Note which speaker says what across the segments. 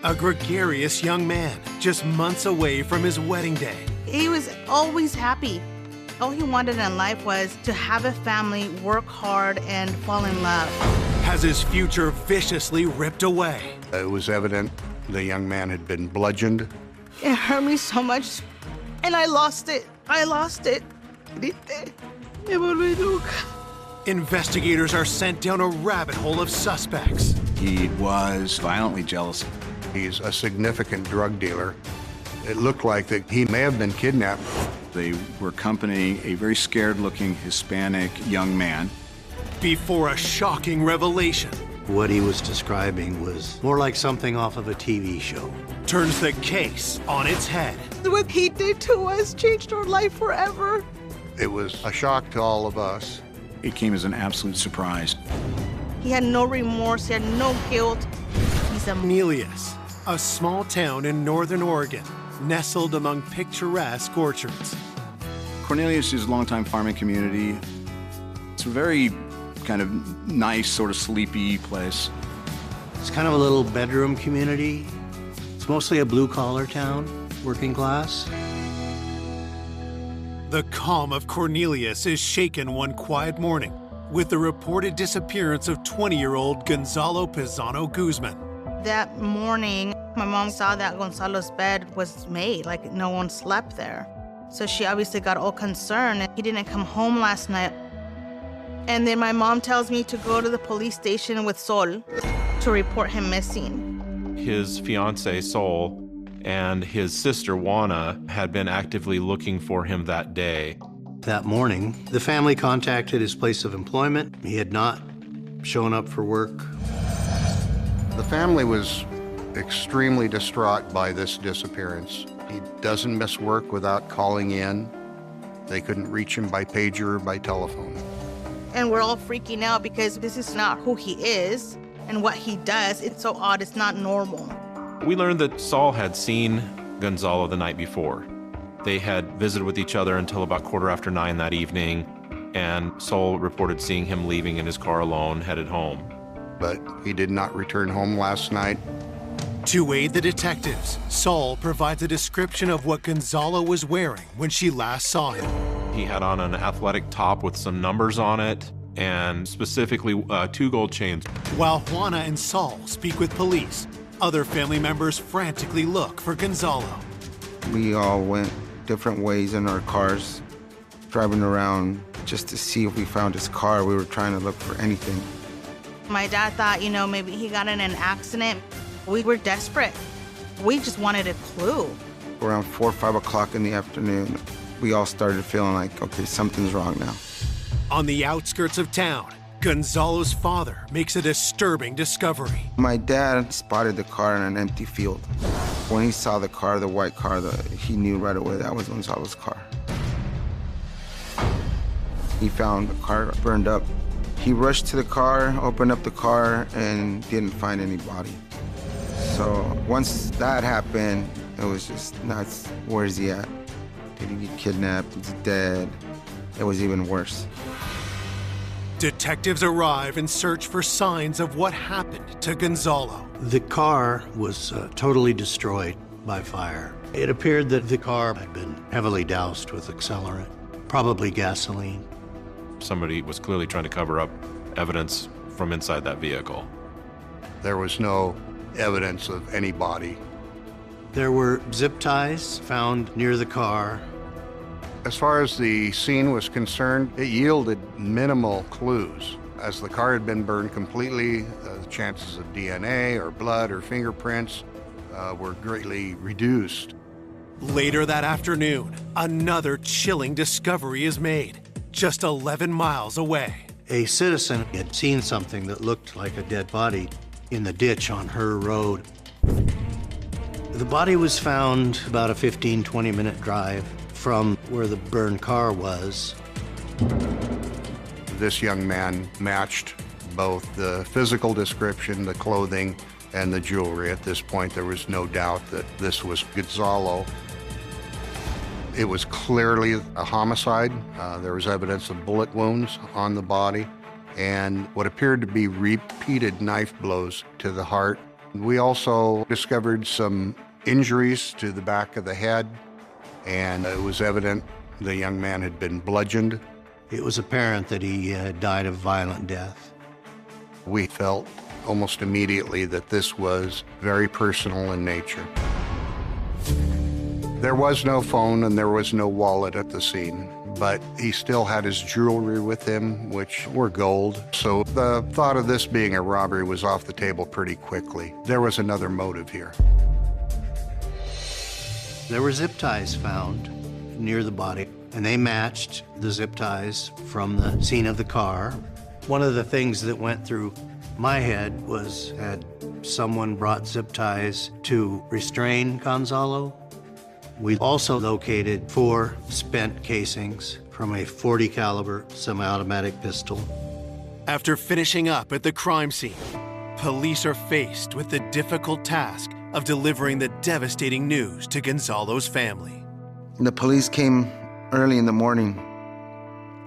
Speaker 1: A gregarious young man, just months away from his wedding day.
Speaker 2: He was always happy. All he wanted in life was to have a family, work hard, and fall in love.
Speaker 1: Has his future viciously ripped away.
Speaker 3: It was evident the young man had been bludgeoned.
Speaker 2: It hurt me so much, and I lost it. I lost it. Me volví loca.
Speaker 1: Investigators are sent down a rabbit hole of suspects.
Speaker 4: He was violently jealous.
Speaker 3: He's a significant drug dealer. It looked like that he may have been kidnapped.
Speaker 4: They were accompanying a very scared-looking Hispanic young man.
Speaker 1: Before a shocking revelation.
Speaker 5: What he was describing was more like something off of a TV show.
Speaker 1: Turns the case on its head.
Speaker 2: What he did to us changed our life forever.
Speaker 3: It was a shock to all of us.
Speaker 4: It came as an absolute surprise.
Speaker 2: He had no remorse, he had no guilt. He's a
Speaker 1: Cornelius, a small town in northern Oregon, nestled among picturesque orchards.
Speaker 4: Cornelius is a longtime farming community. It's a very kind of nice, sort of sleepy place.
Speaker 5: It's kind of a little bedroom community. It's mostly a blue-collar town, working class.
Speaker 1: The calm of Cornelius is shaken one quiet morning with the reported disappearance of 20-year-old Gonzalo Pizano Guzman.
Speaker 2: That morning, my mom saw that Gonzalo's bed was made, like no one slept there. So she obviously got all concerned. He didn't come home last night. And then my mom tells me to go to the police station with Sol to report him missing.
Speaker 6: His fiancée, Sol, and his sister, Juana, had been actively looking for him that day.
Speaker 5: That morning, the family contacted his place of employment. He had not shown up for work.
Speaker 3: The family was extremely distraught by this disappearance. He doesn't miss work without calling in. They couldn't reach him by pager or by telephone.
Speaker 2: And we're all freaking out because this is not who he is and what he does. It's so odd, it's not normal.
Speaker 6: We learned that Saul had seen Gonzalo the night before. They had visited with each other until about 9:15 that evening, and Saul reported seeing him leaving in his car alone, headed home.
Speaker 3: But he did not return home last night.
Speaker 1: To aid the detectives, Saul provides a description of what Gonzalo was wearing when she last saw him.
Speaker 6: He had on an athletic top with some numbers on it, and specifically 2 gold chains.
Speaker 1: While Juana and Saul speak with police, other family members frantically look for Gonzalo.
Speaker 7: We all went different ways in our cars, driving around just to see if we found his car. We were trying to look for anything.
Speaker 2: My dad thought, maybe he got in an accident. We were desperate. We just wanted a clue.
Speaker 7: Around 4 or 5 o'clock in the afternoon, we all started feeling like, okay, something's wrong now.
Speaker 1: On the outskirts of town, Gonzalo's father makes a disturbing discovery.
Speaker 7: My dad spotted the car in an empty field. When he saw the car, the white car, he knew right away that was Gonzalo's car. He found the car burned up. He rushed to the car, opened up the car, and didn't find any body. So once that happened, it was just nuts. Where's he at? Did he get kidnapped? Is he dead? It was even worse.
Speaker 1: Detectives arrive and search for signs of what happened to Gonzalo.
Speaker 5: The car was totally destroyed by fire. It appeared that the car had been heavily doused with accelerant, probably gasoline.
Speaker 6: Somebody was clearly trying to cover up evidence from inside that vehicle.
Speaker 3: There was no evidence of any body.
Speaker 5: There were zip ties found near the car.
Speaker 3: As far as the scene was concerned, it yielded minimal clues. As the car had been burned completely, the chances of DNA or blood or fingerprints were greatly reduced.
Speaker 1: Later that afternoon, another chilling discovery is made, just 11 miles away.
Speaker 5: A citizen had seen something that looked like a dead body in the ditch on her road. The body was found about a 15-20-minute drive from where the burned car was.
Speaker 3: This young man matched both the physical description, the clothing, and the jewelry. At this point, there was no doubt that this was Gonzalo. It was clearly a homicide. There was evidence of bullet wounds on the body and what appeared to be repeated knife blows to the heart We also discovered some injuries to the back of the head, and it was evident the young man had been bludgeoned.
Speaker 5: It was apparent that he died a violent death.
Speaker 3: We felt almost immediately that this was very personal in nature. There was no phone and there was no wallet at the scene, but he still had his jewelry with him, which were gold. So the thought of this being a robbery was off the table pretty quickly. There was another motive here.
Speaker 5: There were zip ties found near the body, and they matched the zip ties from the scene of the car. One of the things that went through my head was, had someone brought zip ties to restrain Gonzalo? We also located 4 spent casings from a .40 caliber semi-automatic pistol.
Speaker 1: After finishing up at the crime scene, police are faced with the difficult task of delivering the devastating news to Gonzalo's family.
Speaker 7: The police came early in the morning.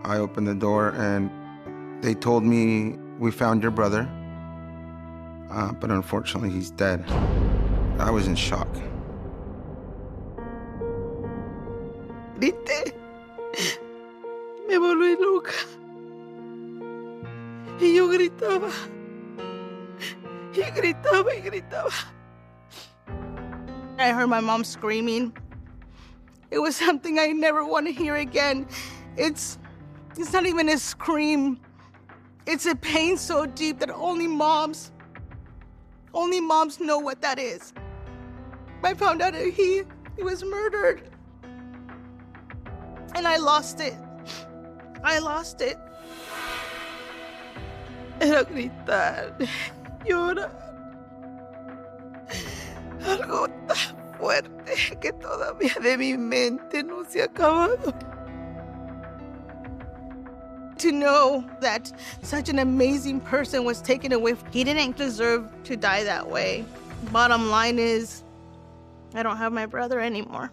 Speaker 7: I opened the door and they told me, "We found your brother, but unfortunately he's dead." I was in shock.
Speaker 8: Grité, me volví loca. Y yo gritaba, y gritaba, y gritaba.
Speaker 2: I heard my mom screaming. It was something I never want to hear again. It's not even a scream. It's a pain so deep that only moms know what that is. I found out that he was murdered. And I lost it. I lost it.
Speaker 8: Era gritar, llorar. Algo tan fuerte que todavía de mi mente no se ha acabado.
Speaker 2: To know that such an amazing person was taken away, he didn't deserve to die that way. Bottom line is, I don't have my brother anymore.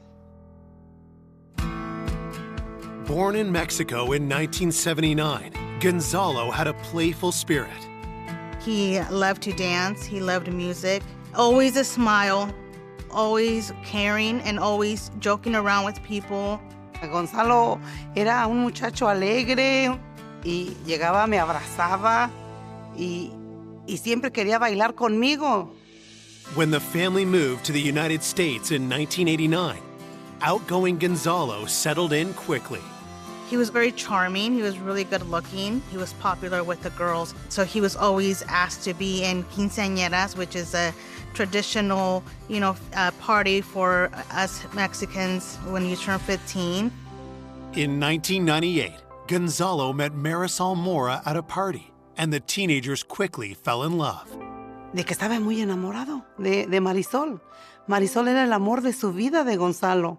Speaker 1: Born in Mexico in 1979, Gonzalo had a playful spirit.
Speaker 2: He loved to dance, he loved music, always a smile, always caring, and always joking around with people.
Speaker 8: Gonzalo era un muchacho alegre y llegaba, me abrazaba y siempre quería bailar conmigo.
Speaker 1: When the family moved to the United States in 1989, outgoing Gonzalo settled in quickly.
Speaker 2: He was very charming. He was really good looking. He was popular with the girls. So he was always asked to be in quinceañeras, which is a traditional, party for us Mexicans when you turn 15.
Speaker 1: In 1998, Gonzalo met Marisol Mora at a party, and the teenagers quickly fell in love.
Speaker 8: De que estaba muy enamorado de Marisol. Marisol era el amor de su vida de Gonzalo.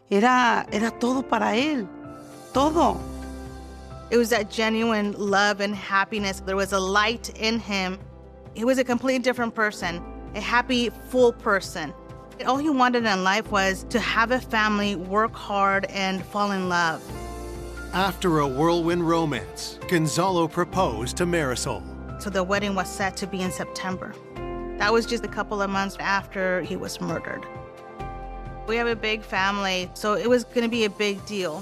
Speaker 8: Era todo para él. Todo.
Speaker 2: It was that genuine love and happiness. There was a light in him. He was a completely different person, a happy, full person. All he wanted in life was to have a family, work hard, and fall in love.
Speaker 1: After a whirlwind romance, Gonzalo proposed to Marisol.
Speaker 2: So the wedding was set to be in September. That was just a couple of months after he was murdered. We have a big family, so it was going to be a big deal.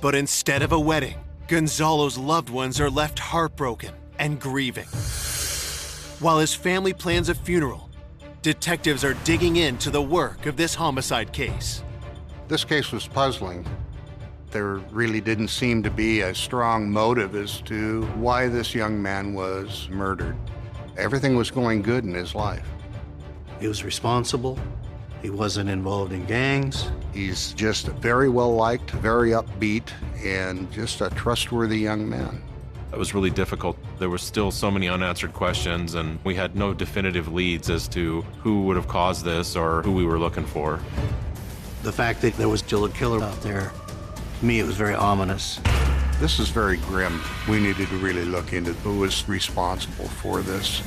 Speaker 1: But instead of a wedding, Gonzalo's loved ones are left heartbroken and grieving. While his family plans a funeral, detectives are digging into the work of this homicide case.
Speaker 3: This case was puzzling. There really didn't seem to be a strong motive as to why this young man was murdered. Everything was going good in his life.
Speaker 5: He was responsible. He wasn't involved in gangs.
Speaker 3: He's just very well liked, very upbeat, and just a trustworthy young man.
Speaker 6: It was really difficult. There were still so many unanswered questions, and we had no definitive leads as to who would have caused this or who we were looking for.
Speaker 5: The fact that there was still a killer out there, to me, it was very ominous.
Speaker 3: This is very grim. We needed to really look into who was responsible for this.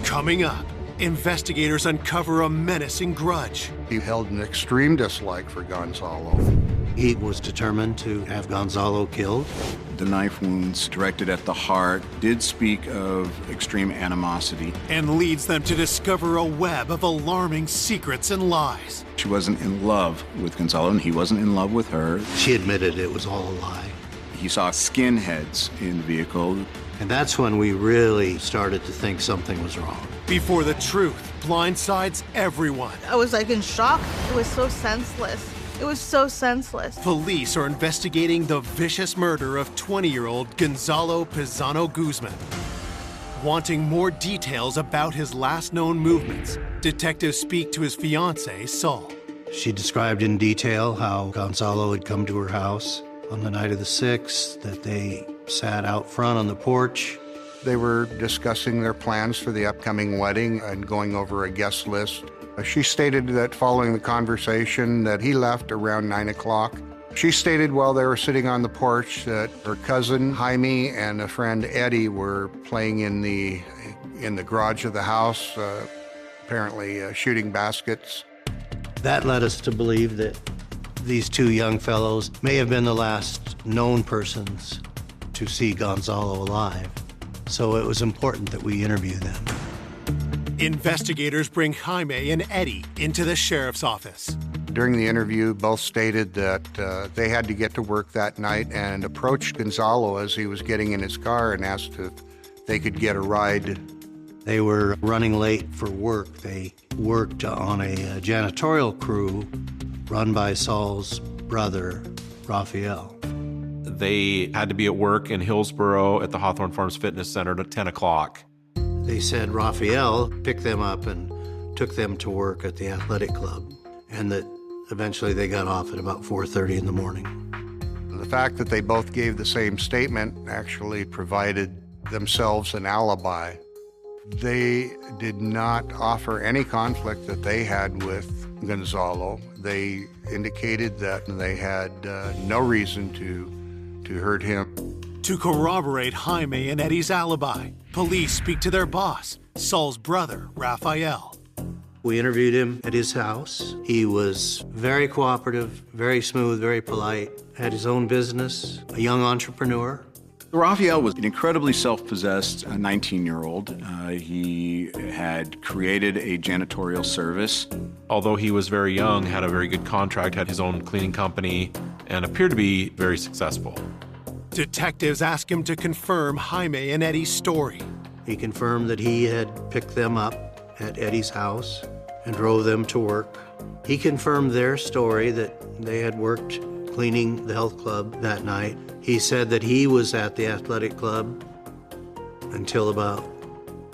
Speaker 1: Coming up, investigators uncover a menacing grudge.
Speaker 3: He held an extreme dislike for Gonzalo.
Speaker 5: He was determined to have Gonzalo killed.
Speaker 4: The knife wounds directed at the heart did speak of extreme animosity.
Speaker 1: And leads them to discover a web of alarming secrets and lies.
Speaker 4: She wasn't in love with Gonzalo, and he wasn't in love with her.
Speaker 5: She admitted it was all a lie.
Speaker 4: He saw skinheads in the vehicle.
Speaker 5: And that's when we really started to think something was wrong.
Speaker 1: Before the truth blindsides everyone.
Speaker 2: I was like in shock. It was so senseless. It was so senseless.
Speaker 1: Police are investigating the vicious murder of 20-year-old Gonzalo Pizano Guzman. Wanting more details about his last known movements, detectives speak to his fiancée, Sol.
Speaker 5: She described in detail how Gonzalo had come to her house on the night of the 6th, that they sat out front on the porch.
Speaker 3: They were discussing their plans for the upcoming wedding and going over a guest list. She stated that following the conversation that he left around 9 o'clock. She stated while they were sitting on the porch that her cousin Jaime and a friend Eddie were playing in the garage of the house, apparently shooting baskets.
Speaker 5: That led us to believe that these two young fellows may have been the last known persons to see Gonzalo alive. So it was important that we interview them.
Speaker 1: Investigators bring Jaime and Eddie into the sheriff's office.
Speaker 3: During the interview, both stated that they had to get to work that night and approached Gonzalo as he was getting in his car and asked if they could get a ride.
Speaker 5: They were running late for work. They worked on a janitorial crew run by Saul's brother, Raphael.
Speaker 6: They had to be at work in Hillsboro at the Hawthorne Farms Fitness Center at 10 o'clock.
Speaker 5: They said Raphael picked them up and took them to work at the athletic club, and that eventually they got off at about 4:30 in the morning.
Speaker 3: The fact that they both gave the same statement actually provided themselves an alibi. They did not offer any conflict that they had with Gonzalo. They indicated that they had no reason to hurt him.
Speaker 1: To corroborate Jaime and Eddie's alibi, police speak to their boss, Saul's brother, Raphael.
Speaker 5: We interviewed him at his house. He was very cooperative, very smooth, very polite, had his own business, a young entrepreneur.
Speaker 4: Raphael was an incredibly self-possessed 19-year-old. He had created a janitorial service.
Speaker 6: Although he was very young, had a very good contract, had his own cleaning company, and appeared to be very successful.
Speaker 1: Detectives ask him to confirm Jaime and Eddie's story.
Speaker 5: He confirmed that he had picked them up at Eddie's house and drove them to work. He confirmed their story that they had worked cleaning the health club that night. He said that he was at the athletic club until about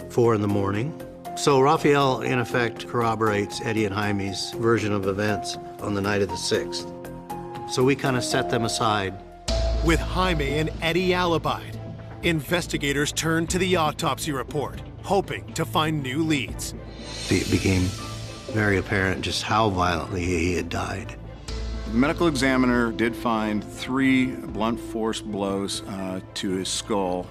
Speaker 5: 4 in the morning. So Raphael, in effect, corroborates Eddie and Jaime's version of events on the night of the 6th. So we kind of set them aside.
Speaker 1: With Jaime and Eddie alibied, investigators turned to the autopsy report, hoping to find new leads.
Speaker 5: It became very apparent just how violently he had died.
Speaker 4: The medical examiner did find 3 blunt force blows to his skull.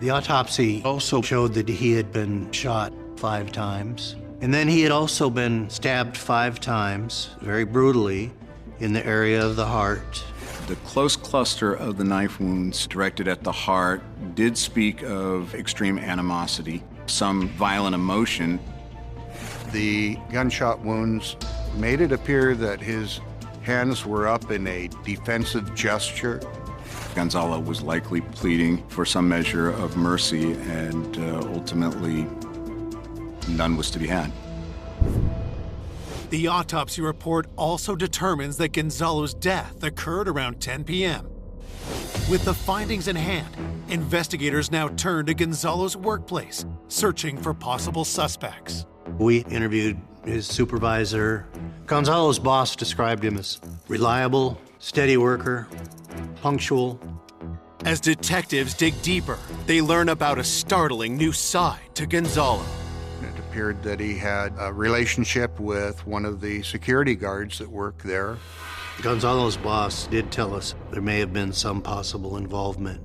Speaker 5: The autopsy also showed that he had been shot 5 times. And then he had also been stabbed 5 times, very brutally, in the area of the heart.
Speaker 4: The close cluster of the knife wounds directed at the heart did speak of extreme animosity, some violent emotion.
Speaker 3: The gunshot wounds made it appear that his hands were up in a defensive gesture.
Speaker 4: Gonzalo was likely pleading for some measure of mercy, and ultimately, none was to be had.
Speaker 1: The autopsy report also determines that Gonzalo's death occurred around 10 p.m. With the findings in hand, investigators now turn to Gonzalo's workplace, searching for possible suspects.
Speaker 5: We interviewed his supervisor. Gonzalo's boss described him as reliable, steady worker, punctual.
Speaker 1: As detectives dig deeper, they learn about a startling new side to Gonzalo.
Speaker 3: It appeared that he had a relationship with one of the security guards that worked there.
Speaker 5: Gonzalo's boss did tell us there may have been some possible involvement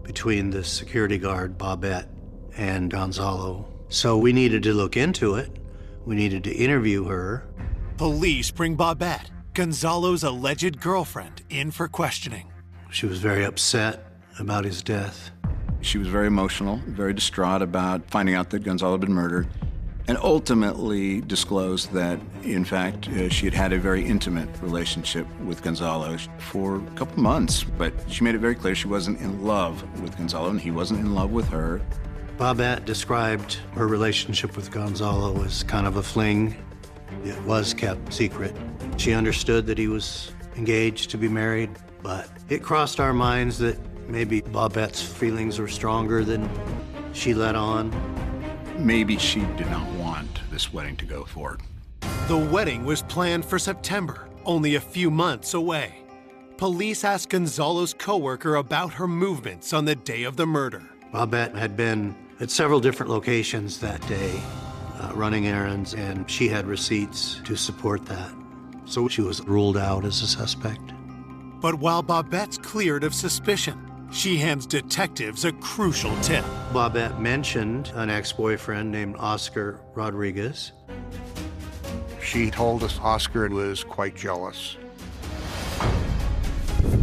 Speaker 5: between the security guard, Bobette, and Gonzalo. So we needed to look into it. We needed to interview her.
Speaker 1: Police bring Bobette, Gonzalo's alleged girlfriend, in for questioning.
Speaker 5: She was very upset about his death.
Speaker 4: She was very emotional, very distraught about finding out that Gonzalo had been murdered, and ultimately disclosed that, in fact, she had had a very intimate relationship with Gonzalo for a couple months. But she made it very clear she wasn't in love with Gonzalo, and he wasn't in love with her.
Speaker 5: Bobette described her relationship with Gonzalo as kind of a fling. It was kept secret. She understood that he was engaged to be married, but it crossed our minds that maybe Bobette's feelings were stronger than she let on.
Speaker 4: Maybe she did not want this wedding to go forward.
Speaker 1: The wedding was planned for September, only a few months away. Police asked Gonzalo's coworker about her movements on the day of the murder.
Speaker 5: Bobette had been at several different locations that day, running errands, and she had receipts to support that. So she was ruled out as a suspect.
Speaker 1: But while Bobette's cleared of suspicion, she hands detectives a crucial tip.
Speaker 5: Bobette mentioned an ex-boyfriend named Oscar Rodriguez.
Speaker 3: She told us Oscar was quite jealous.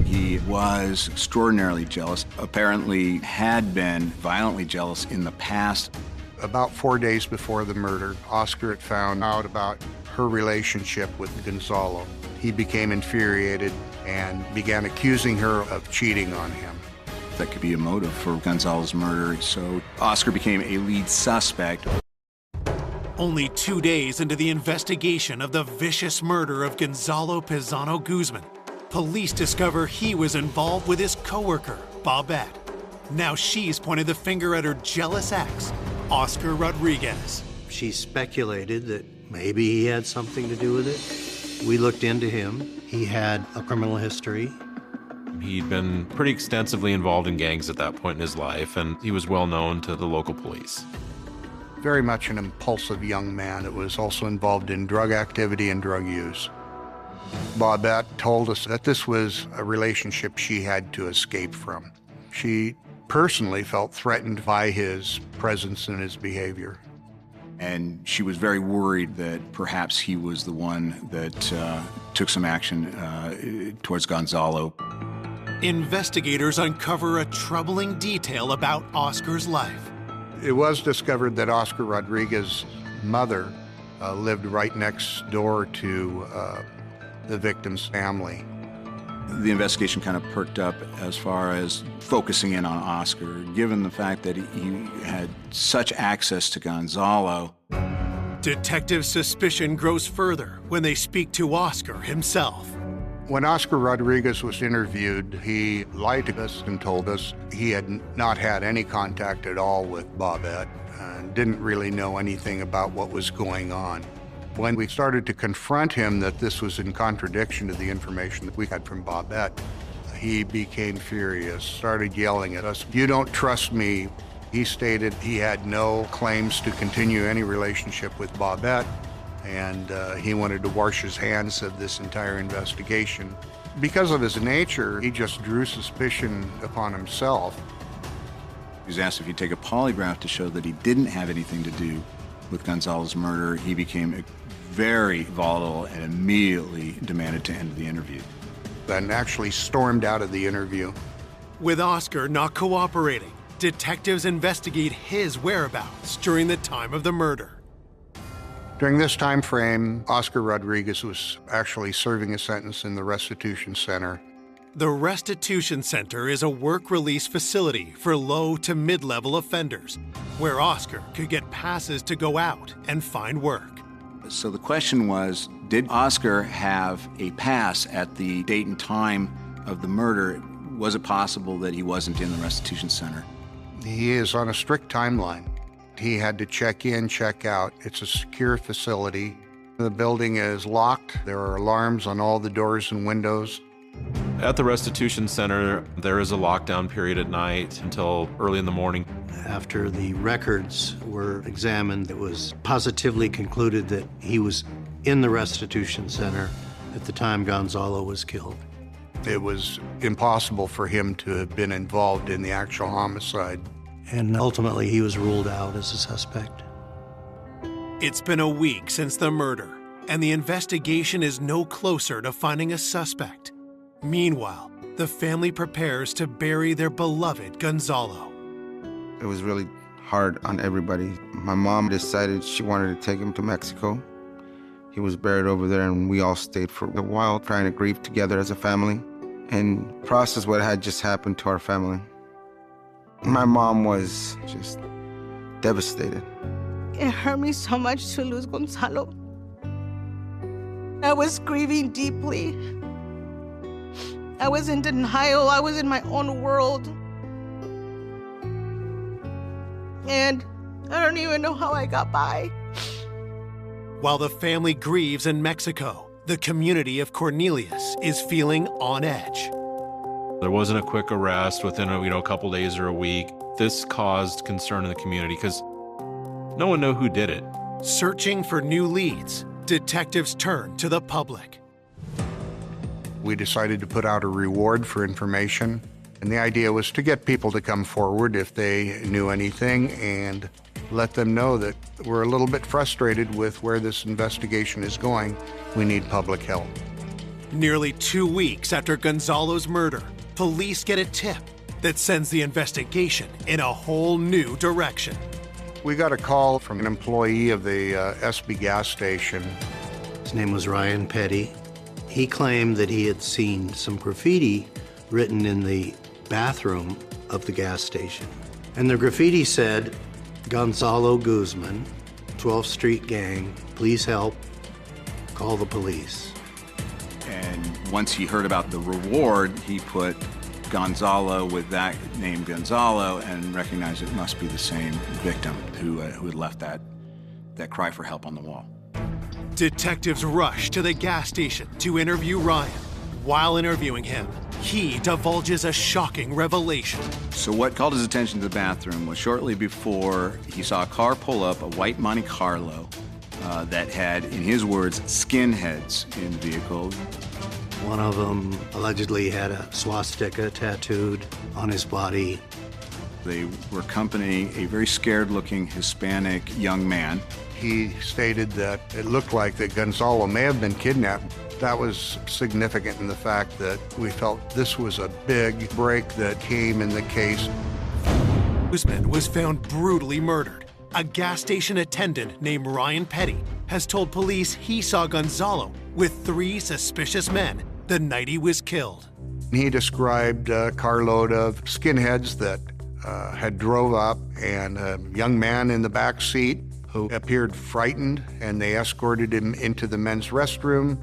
Speaker 4: He was extraordinarily jealous, apparently had been violently jealous in the past.
Speaker 3: About 4 days before the murder, Oscar had found out about her relationship with Gonzalo. He became infuriated and began accusing her of cheating on him.
Speaker 4: That could be a motive for Gonzalo's murder, so Oscar became a lead suspect.
Speaker 1: Only 2 days into the investigation of the vicious murder of Gonzalo Pizano Guzman, police discover he was involved with his coworker, Bobette. Now she's pointed the finger at her jealous ex, Oscar Rodriguez.
Speaker 5: She speculated that maybe he had something to do with it. We looked into him. He had a criminal history.
Speaker 6: He'd been pretty extensively involved in gangs at that point in his life, and he was well known to the local police.
Speaker 3: Very much an impulsive young man that was also involved in drug activity and drug use. Bobette told us that this was a relationship she had to escape from. She personally felt threatened by his presence and his behavior.
Speaker 4: And she was very worried that perhaps he was the one that took some action towards Gonzalo.
Speaker 1: Investigators uncover a troubling detail about Oscar's life.
Speaker 3: It was discovered that Oscar Rodriguez's mother lived right next door to the victim's family.
Speaker 4: The investigation kind of perked up as far as focusing in on Oscar, given the fact that he had such access to Gonzalo.
Speaker 1: Detective suspicion grows further when they speak to Oscar himself.
Speaker 3: When Oscar Rodriguez was interviewed, he lied to us and told us he had not had any contact at all with Bobette and didn't really know anything about what was going on. When we started to confront him that this was in contradiction to the information that we had from Bobette, he became furious, started yelling at us, "You don't trust me." He stated he had no claims to continue any relationship with Bobette, and he wanted to wash his hands of this entire investigation. Because of his nature, he just drew suspicion upon himself.
Speaker 4: He was asked if he'd take a polygraph to show that he didn't have anything to do with Gonzalo's murder. He became very volatile and immediately demanded to end the interview.
Speaker 3: And actually stormed out of the interview.
Speaker 1: With Oscar not cooperating, detectives investigate his whereabouts during the time of the murder.
Speaker 3: During this time frame, Oscar Rodriguez was actually serving a sentence in the Restitution Center.
Speaker 1: The Restitution Center is a work-release facility for low to mid-level offenders, where Oscar could get passes to go out and find work.
Speaker 4: So the question was, did Oscar have a pass at the date and time of the murder? Was it possible that he wasn't in the Restitution Center?
Speaker 3: He is on a strict timeline. He had to check in, check out. It's a secure facility. The building is locked. There are alarms on all the doors and windows.
Speaker 6: At the Restitution Center, there is a lockdown period at night until early in the morning.
Speaker 5: After the records were examined, it was positively concluded that he was in the Restitution Center at the time Gonzalo was killed.
Speaker 3: It was impossible for him to have been involved in the actual homicide.
Speaker 5: And ultimately, he was ruled out as a suspect.
Speaker 1: It's been a week since the murder, and the investigation is no closer to finding a suspect. Meanwhile, the family prepares to bury their beloved Gonzalo.
Speaker 7: It was really hard on everybody. My mom decided she wanted to take him to Mexico. He was buried over there, and we all stayed for a while trying to grieve together as a family and process what had just happened to our family. My mom was just devastated.
Speaker 2: It hurt me so much to lose Gonzalo. I was grieving deeply. I was in denial. I was in my own world. And I don't even know how I got by.
Speaker 1: While the family grieves in Mexico, the community of Cornelius is feeling on edge.
Speaker 6: There wasn't a quick arrest within a couple days or a week. This caused concern in the community because no one knew who did it.
Speaker 1: Searching for new leads, detectives turn to the public.
Speaker 3: We decided to put out a reward for information, and the idea was to get people to come forward if they knew anything and let them know that we're a little bit frustrated with where this investigation is going. We need public help.
Speaker 1: Nearly 2 weeks after Gonzalo's murder, police get a tip that sends the investigation in a whole new direction.
Speaker 3: We got a call from an employee of the SB gas station.
Speaker 5: His name was Ryan Petty. He claimed that he had seen some graffiti written in the bathroom of the gas station. And the graffiti said, "Gonzalo Guzman, 12th Street Gang, please help, call the police."
Speaker 4: And once he heard about the reward, he put Gonzalo with that name Gonzalo and recognized it must be the same victim who had left that cry for help on the wall.
Speaker 1: Detectives rush to the gas station to interview Ryan. While interviewing him, he divulges a shocking revelation.
Speaker 4: So what called his attention to the bathroom was shortly before he saw a car pull up, a white Monte Carlo, that had, in his words, skinheads in the vehicle.
Speaker 5: One of them allegedly had a swastika tattooed on his body.
Speaker 4: They were accompanying a very scared-looking Hispanic young man.
Speaker 3: He stated that it looked like that Gonzalo may have been kidnapped. That was significant in the fact that we felt this was a big break that came in the case.
Speaker 1: Guzman was found brutally murdered. A gas station attendant named Ryan Petty has told police he saw Gonzalo with 3 suspicious men the night he was killed.
Speaker 3: He described a carload of skinheads that had drove up and a young man in the back seat who appeared frightened, and they escorted him into the men's restroom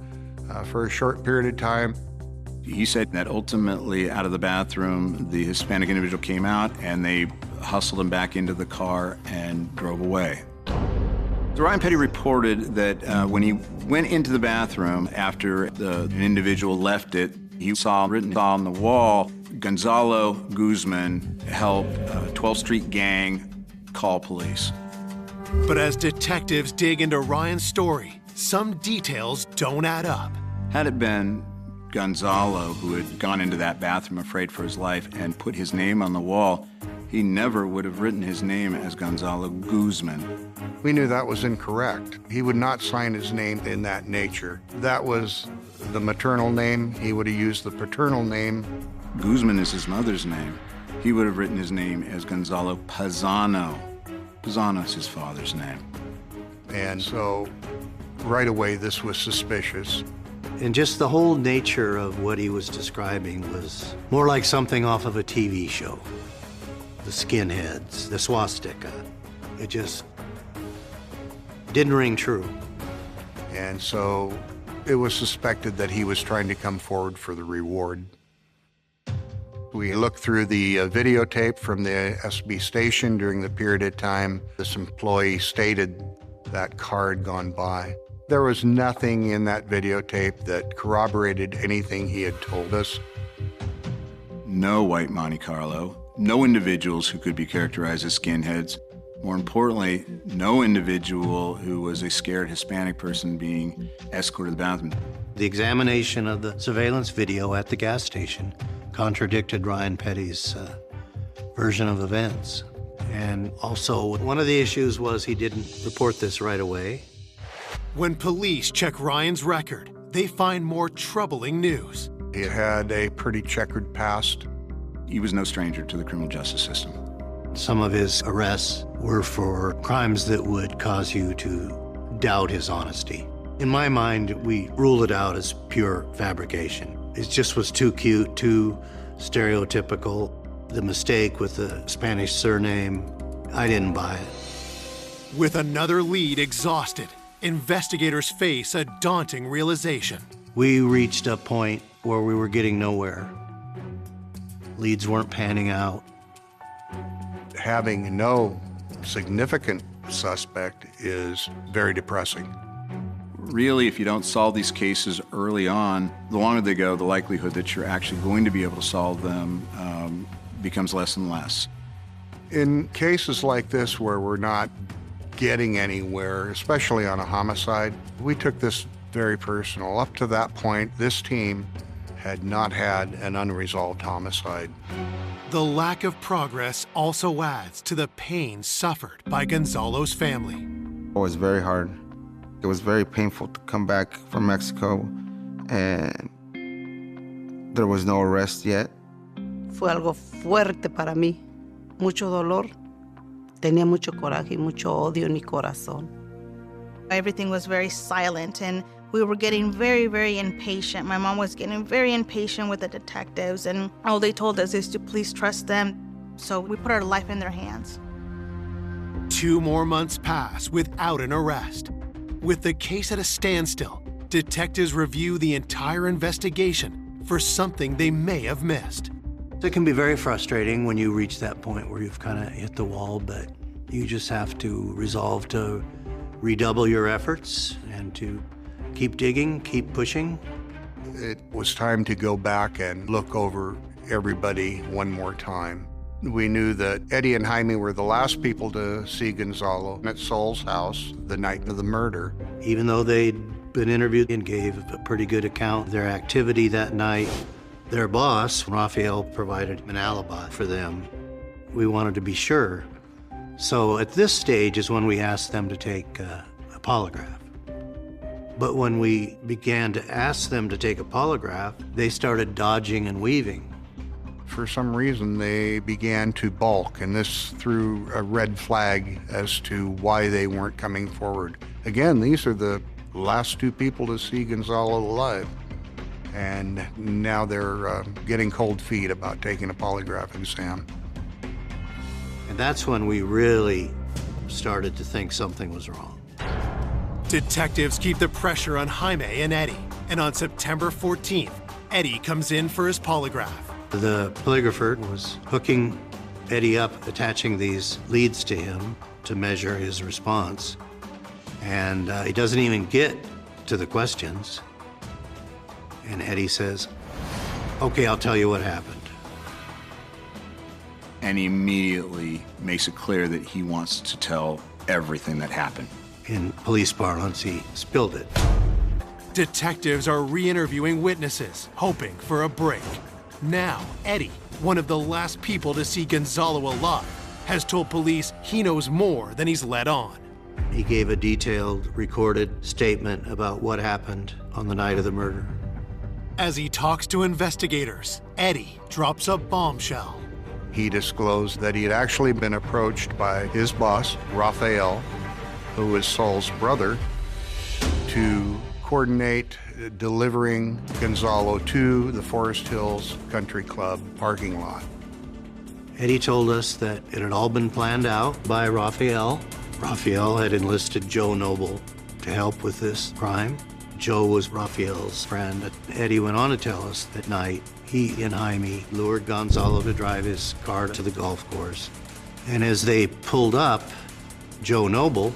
Speaker 3: for a short period of time.
Speaker 4: He said that ultimately out of the bathroom, the Hispanic individual came out and they hustled him back into the car and drove away. So Ryan Petty reported that when he went into the bathroom after an individual left it, he saw written on the wall, "Gonzalo Guzman, help, 12th Street Gang, call police."
Speaker 1: But as detectives dig into Ryan's story, some details don't add up.
Speaker 4: Had it been Gonzalo who had gone into that bathroom afraid for his life and put his name on the wall, he never would have written his name as Gonzalo Guzman.
Speaker 3: We knew that was incorrect. He would not sign his name in that nature. That was the maternal name. He would have used the paternal name.
Speaker 4: Guzman is his mother's name. He would have written his name as Gonzalo Pazano. Pazano is his father's name.
Speaker 3: And so right away this was suspicious.
Speaker 5: And just the whole nature of what he was describing was more like something off of a TV show. The skinheads, the swastika. It just didn't ring true.
Speaker 3: And so it was suspected that he was trying to come forward for the reward. We looked through the videotape from the SB station during the period of time this employee stated that car had gone by. There was nothing in that videotape that corroborated anything he had told us.
Speaker 4: No white Monte Carlo, no individuals who could be characterized as skinheads. More importantly, no individual who was a scared Hispanic person being escorted to the bathroom.
Speaker 5: The examination of the surveillance video at the gas station contradicted Ryan Petty's version of events. And also, one of the issues was he didn't report this right away.
Speaker 1: When police check Ryan's record, they find more troubling news.
Speaker 3: He had a pretty checkered past.
Speaker 4: He was no stranger to the criminal justice system.
Speaker 5: Some of his arrests were for crimes that would cause you to doubt his honesty. In my mind, we ruled it out as pure fabrication. It just was too cute, too stereotypical. The mistake with the Spanish surname, I didn't buy it.
Speaker 1: With another lead exhausted, investigators face a daunting realization.
Speaker 5: We reached a point where we were getting nowhere. Leads weren't panning out.
Speaker 3: Having no significant suspect is very depressing.
Speaker 4: Really, if you don't solve these cases early on, the longer they go, the likelihood that you're actually going to be able to solve them becomes less and less.
Speaker 3: In cases like this where we're not getting anywhere, especially on a homicide, we took this very personal. Up to that point, this team had not had an unresolved homicide.
Speaker 1: The lack of progress also adds to the pain suffered by Gonzalo's family.
Speaker 7: It was very hard. It was very painful to come back from Mexico and there was no arrest yet.
Speaker 8: Fue algo fuerte para mí, mucho dolor. Tenía mucho coraje y mucho odio en mi corazón.
Speaker 2: Everything was very silent, and we were getting very, very impatient. My mom was getting very impatient with the detectives, and all they told us is to please trust them. So we put our life in their hands.
Speaker 1: 2 more months pass without an arrest. With the case at a standstill, detectives review the entire investigation for something they may have missed.
Speaker 5: It can be very frustrating when you reach that point where you've kind of hit the wall, but you just have to resolve to redouble your efforts and to keep digging, keep pushing.
Speaker 3: It was time to go back and look over everybody one more time. We knew that Eddie and Jaime were the last people to see Gonzalo at Saul's house the night of the murder.
Speaker 5: Even though they'd been interviewed and gave a pretty good account of their activity that night, their boss, Raphael, provided an alibi for them. We wanted to be sure. So at this stage is when we asked them to take a polygraph. But when we began to ask them to take a polygraph, they started dodging and weaving.
Speaker 3: For some reason, they began to balk, and this threw a red flag as to why they weren't coming forward. Again, these are the last 2 people to see Gonzalo alive. And now they're getting cold feet about taking a polygraph exam.
Speaker 5: And that's when we really started to think something was wrong.
Speaker 1: Detectives keep the pressure on Jaime and Eddie, and on September 14th, Eddie comes in for his polygraph.
Speaker 5: The polygrapher was hooking Eddie up, attaching these leads to him to measure his response. And he doesn't even get to the questions. And Eddie says, "Okay, I'll tell you what happened."
Speaker 4: And he immediately makes it clear that he wants to tell everything that happened.
Speaker 5: In police parlance, he spilled it.
Speaker 1: Detectives are re-interviewing witnesses, hoping for a break. Now, Eddie, one of the last people to see Gonzalo alive, has told police he knows more than he's let on.
Speaker 5: He gave a detailed, recorded statement about what happened on the night of the murder.
Speaker 1: As he talks to investigators, Eddie drops a bombshell.
Speaker 3: He disclosed that he had actually been approached by his boss, Raphael, who was Saul's brother, to coordinate delivering Gonzalo to the Forest Hills Country Club parking lot.
Speaker 5: Eddie told us that it had all been planned out by Raphael. Raphael had enlisted Joe Noble to help with this crime. Joe was Raphael's friend. Eddie went on to tell us that night he and Jaime lured Gonzalo to drive his car to the golf course. And as they pulled up, Joe Noble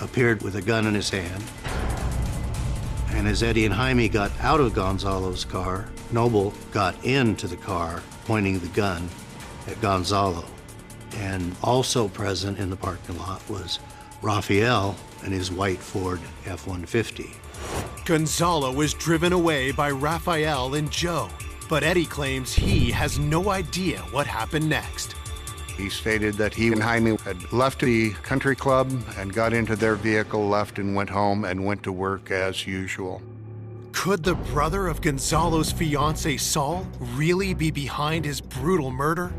Speaker 5: appeared with a gun in his hand. And as Eddie and Jaime got out of Gonzalo's car, Noble got into the car, pointing the gun at Gonzalo. And also present in the parking lot was Raphael and his white Ford F-150.
Speaker 1: Gonzalo was driven away by Raphael and Joe, but Eddie claims he has no idea what happened next.
Speaker 3: He stated that he and Jaime had left the country club and got into their vehicle, left and went home and went to work as usual.
Speaker 1: Could the brother of Gonzalo's fiancée, Saul, really be behind his brutal murder?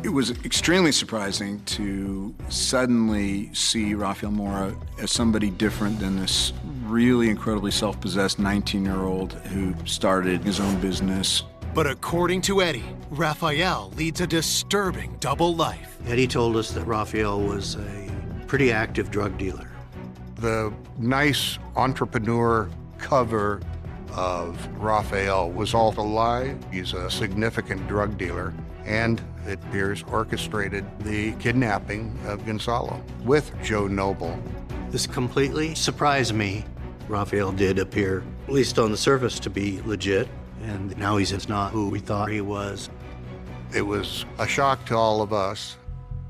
Speaker 4: It was extremely surprising to suddenly see Rafael Mora as somebody different than this really incredibly self-possessed 19-year-old who started his own business.
Speaker 1: But according to Eddie, Rafael leads a disturbing double life.
Speaker 5: Eddie told us that Rafael was a pretty active drug dealer.
Speaker 3: The nice entrepreneur cover of Rafael was all a lie. He's a significant drug dealer, and it appears orchestrated the kidnapping of Gonzalo with Joe Noble.
Speaker 5: This completely surprised me. Rafael did appear, at least on the surface, to be legit, and now he's not who we thought he was.
Speaker 3: It was a shock to all of us.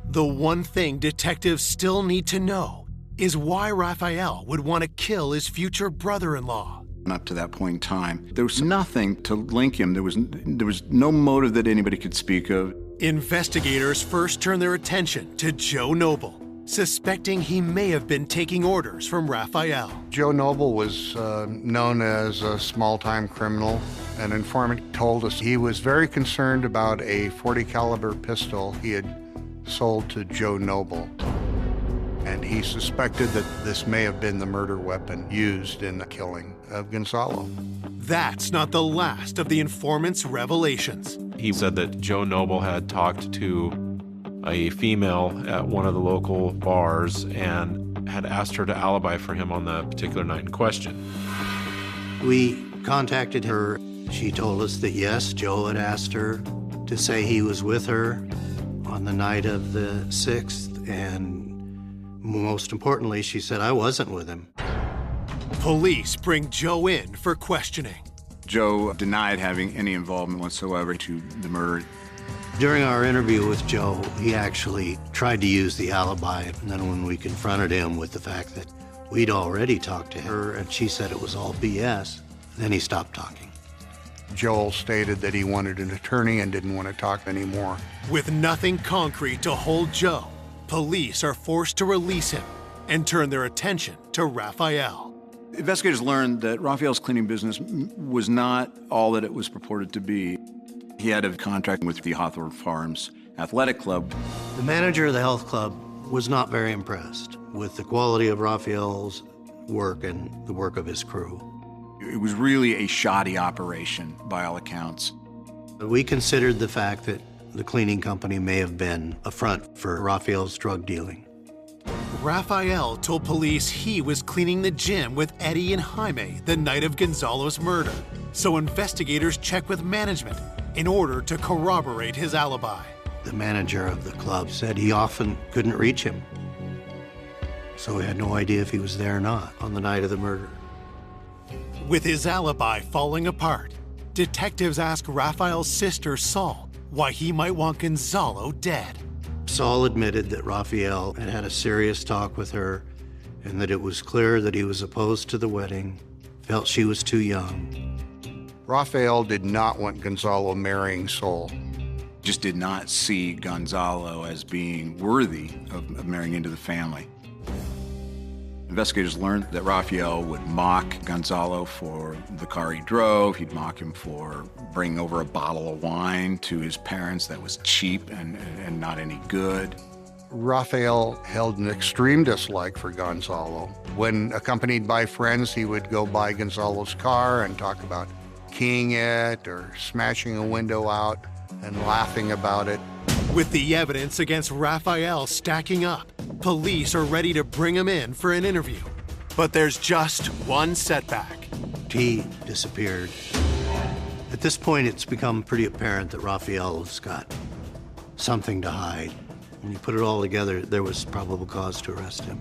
Speaker 1: The one thing detectives still need to know is why Rafael would want to kill his future brother-in-law.
Speaker 4: Up to that point in time, there was nothing to link him. There was no motive that anybody could speak of.
Speaker 1: Investigators first turned their attention to Joe Noble, suspecting he may have been taking orders from Rafael.
Speaker 3: Joe Noble was known as a small-time criminal. An informant told us he was very concerned about a .40 caliber pistol he had sold to Joe Noble. And he suspected that this may have been the murder weapon used in the killing of Gonzalo.
Speaker 1: That's not the last of the informant's revelations.
Speaker 6: He said that Joe Noble had talked to a female at one of the local bars and had asked her to alibi for him on the particular night in question.
Speaker 5: We contacted her. She told us that yes, Joe had asked her to say he was with her on the night of the 6th, and most importantly, she said, I wasn't with him.
Speaker 1: Police bring Joe in for questioning.
Speaker 4: Joe denied having any involvement whatsoever to the murder.
Speaker 5: During our interview with Joe, he actually tried to use the alibi, and then when we confronted him with the fact that we'd already talked to her and she said it was all BS, then he stopped talking.
Speaker 3: Joel stated that he wanted an attorney and didn't want to talk anymore.
Speaker 1: With nothing concrete to hold Joe, police are forced to release him and turn their attention to Rafael.
Speaker 4: Investigators learned that Rafael's cleaning business was not all that it was purported to be. He had a contract with the Hawthorne Farms Athletic Club.
Speaker 5: The manager of the health club was not very impressed with the quality of Rafael's work and the work of his crew.
Speaker 4: It was really a shoddy operation by all accounts.
Speaker 5: We considered the fact that the cleaning company may have been a front for Rafael's drug dealing.
Speaker 1: Rafael told police he was cleaning the gym with Eddie and Jaime the night of Gonzalo's murder, so investigators checked with management in order to corroborate his alibi.
Speaker 5: The manager of the club said he often couldn't reach him, so we had no idea if he was there or not on the night of the murder.
Speaker 1: With his alibi falling apart, detectives asked Rafael's sister, Saul, why he might want Gonzalo dead.
Speaker 5: Saul admitted that Rafael had had a serious talk with her and that it was clear that he was opposed to the wedding, felt she was too young.
Speaker 3: Rafael did not want Gonzalo marrying Sol.
Speaker 4: Just did not see Gonzalo as being worthy of marrying into the family. Investigators learned that Rafael would mock Gonzalo for the car he drove. He'd mock him for bringing over a bottle of wine to his parents that was cheap and not any good.
Speaker 3: Rafael held an extreme dislike for Gonzalo. When accompanied by friends, he would go by Gonzalo's car and talk about keying it or smashing a window out and laughing about it.
Speaker 1: With the evidence against Rafael stacking up, police are ready to bring him in for an interview. But there's just one setback.
Speaker 5: He disappeared. At this point, it's become pretty apparent that Rafael's got something to hide. When you put it all together, there was probable cause to arrest him.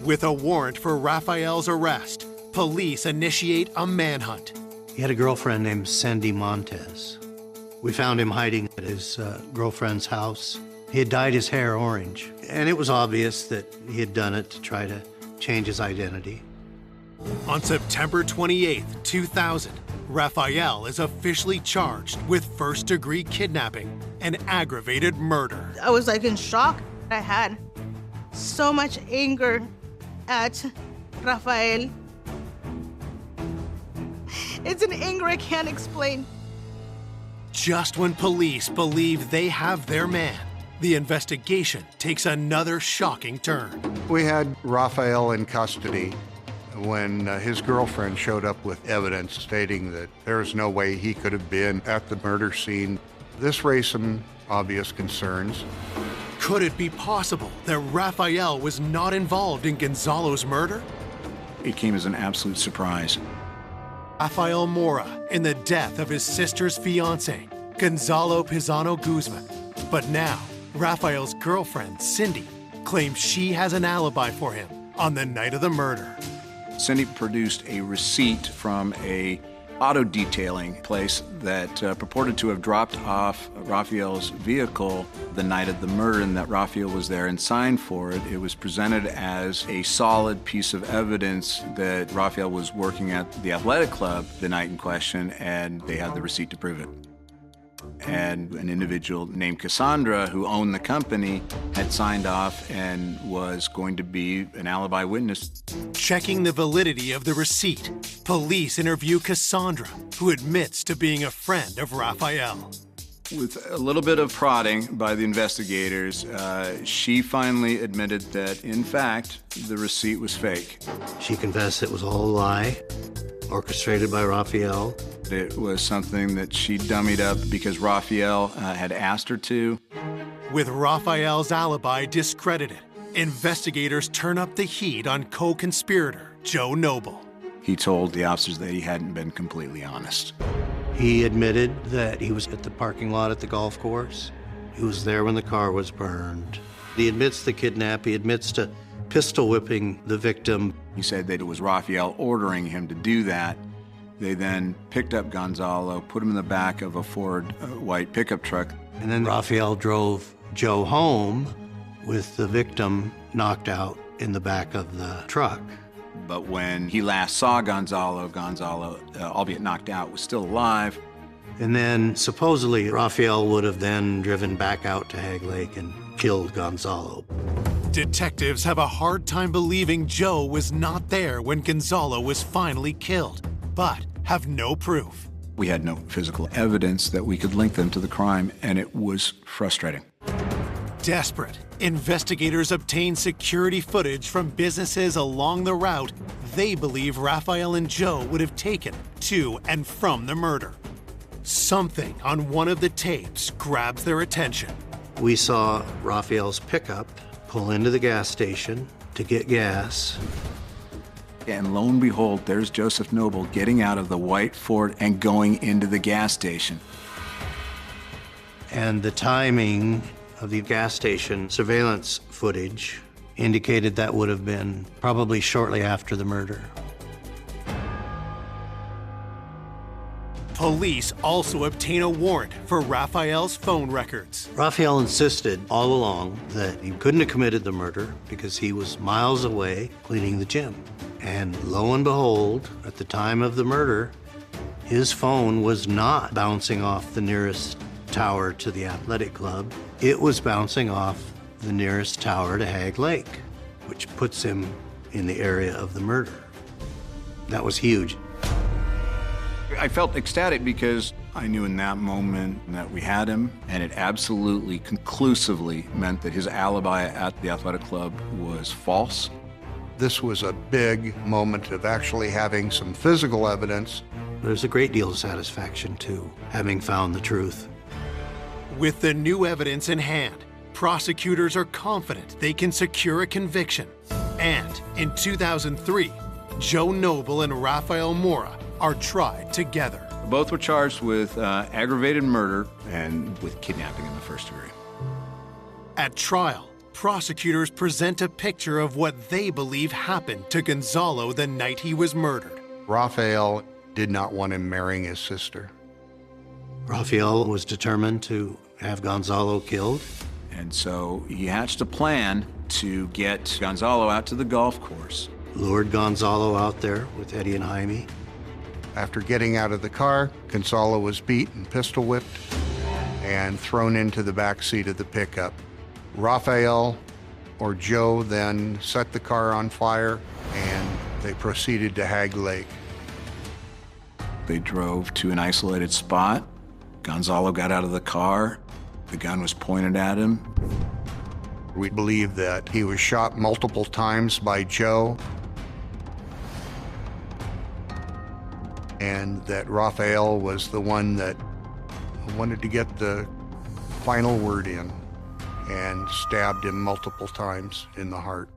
Speaker 1: With a warrant for Rafael's arrest, police initiate a manhunt.
Speaker 5: He had a girlfriend named Sandy Montez. We found him hiding at his girlfriend's house. He had dyed his hair orange, and it was obvious that he had done it to try to change his identity.
Speaker 1: On September 28, 2000, Rafael is officially charged with first-degree kidnapping and aggravated murder.
Speaker 2: I was like in shock. I had so much anger at Rafael. It's an anger I can't explain.
Speaker 1: Just when police believe they have their man, the investigation takes another shocking turn.
Speaker 3: We had Raphael in custody when his girlfriend showed up with evidence stating that there's no way he could have been at the murder scene. This raised some obvious concerns.
Speaker 1: Could it be possible that Raphael was not involved in Gonzalo's murder?
Speaker 4: It came as an absolute surprise.
Speaker 1: Rafael Mora in the death of his sister's fiancé, Gonzalo Pizano Guzman. But now, Raphael's girlfriend, Cindy, claims she has an alibi for him on the night of the murder.
Speaker 4: Cindy produced a receipt from a auto detailing place that purported to have dropped off Raphael's vehicle the night of the murder, and that Raphael was there and signed for it. It was presented as a solid piece of evidence that Raphael was working at the athletic club the night in question, and they had the receipt to prove it. And an individual named Cassandra, who owned the company, had signed off and was going to be an alibi witness.
Speaker 1: Checking the validity of the receipt, police interview Cassandra, who admits to being a friend of Raphael.
Speaker 4: With a little bit of prodding by the investigators, she finally admitted that, in fact, the receipt was fake.
Speaker 5: She confessed it was all a lie, orchestrated by Raphael.
Speaker 4: It was something that she dummied up because Raphael had asked her to.
Speaker 1: With Raphael's alibi discredited, investigators turn up the heat on co-conspirator Joe Noble.
Speaker 4: He told the officers that he hadn't been completely honest.
Speaker 5: He admitted that he was at the parking lot at the golf course. He was there when the car was burned. He admits the kidnap. He admits to pistol whipping the victim.
Speaker 4: He said that it was Raphael ordering him to do that. They then picked up Gonzalo, put him in the back of a Ford white pickup truck.
Speaker 5: And then Raphael drove Joe home with the victim knocked out in the back of the truck.
Speaker 4: But when he last saw Gonzalo, albeit knocked out, was still alive.
Speaker 5: And then supposedly Raphael would have then driven back out to Hag Lake and killed Gonzalo.
Speaker 1: Detectives have a hard time believing Joe was not there when Gonzalo was finally killed, but have no proof.
Speaker 4: We had no physical evidence that we could link them to the crime, and it was frustrating.
Speaker 1: Desperate, investigators obtain security footage from businesses along the route they believe Raphael and Joe would have taken to and from the murder. Something on one of the tapes grabs their attention.
Speaker 5: We saw Raphael's pickup pull into the gas station to get gas.
Speaker 4: And lo and behold, there's Joseph Noble getting out of the white Ford and going into the gas station.
Speaker 5: And the timing of the gas station surveillance footage indicated that would have been probably shortly after the murder.
Speaker 1: Police also obtain a warrant for Raphael's phone records.
Speaker 5: Raphael insisted all along that he couldn't have committed the murder because he was miles away cleaning the gym. And lo and behold, at the time of the murder, his phone was not bouncing off the nearest tower to the athletic club. It was bouncing off the nearest tower to Hag Lake, which puts him in the area of the murder. That was huge.
Speaker 4: I felt ecstatic because I knew in that moment that we had him, and it absolutely conclusively meant that his alibi at the athletic club was false.
Speaker 3: This was a big moment of actually having some physical evidence.
Speaker 5: There's a great deal of satisfaction, too, having found the truth.
Speaker 1: With the new evidence in hand, prosecutors are confident they can secure a conviction. And in 2003, Joe Noble and Raphael Mora are tried together.
Speaker 4: Both were charged with aggravated murder and with kidnapping in the first degree.
Speaker 1: At trial, prosecutors present a picture of what they believe happened to Gonzalo the night he was murdered.
Speaker 3: Raphael did not want him marrying his sister.
Speaker 5: Raphael was determined to have Gonzalo killed.
Speaker 4: And so he hatched a plan to get Gonzalo out to the golf course.
Speaker 5: Lured Gonzalo out there with Eddie and Jaime.
Speaker 3: After getting out of the car, Gonzalo was beat and pistol whipped and thrown into the back seat of the pickup. Raphael or Joe then set the car on fire and they proceeded to Hag Lake.
Speaker 4: They drove to an isolated spot. Gonzalo got out of the car. The gun was pointed at him.
Speaker 3: We believe that he was shot multiple times by Joe, and that Raphael was the one that wanted to get the final word in and stabbed him multiple times in the heart.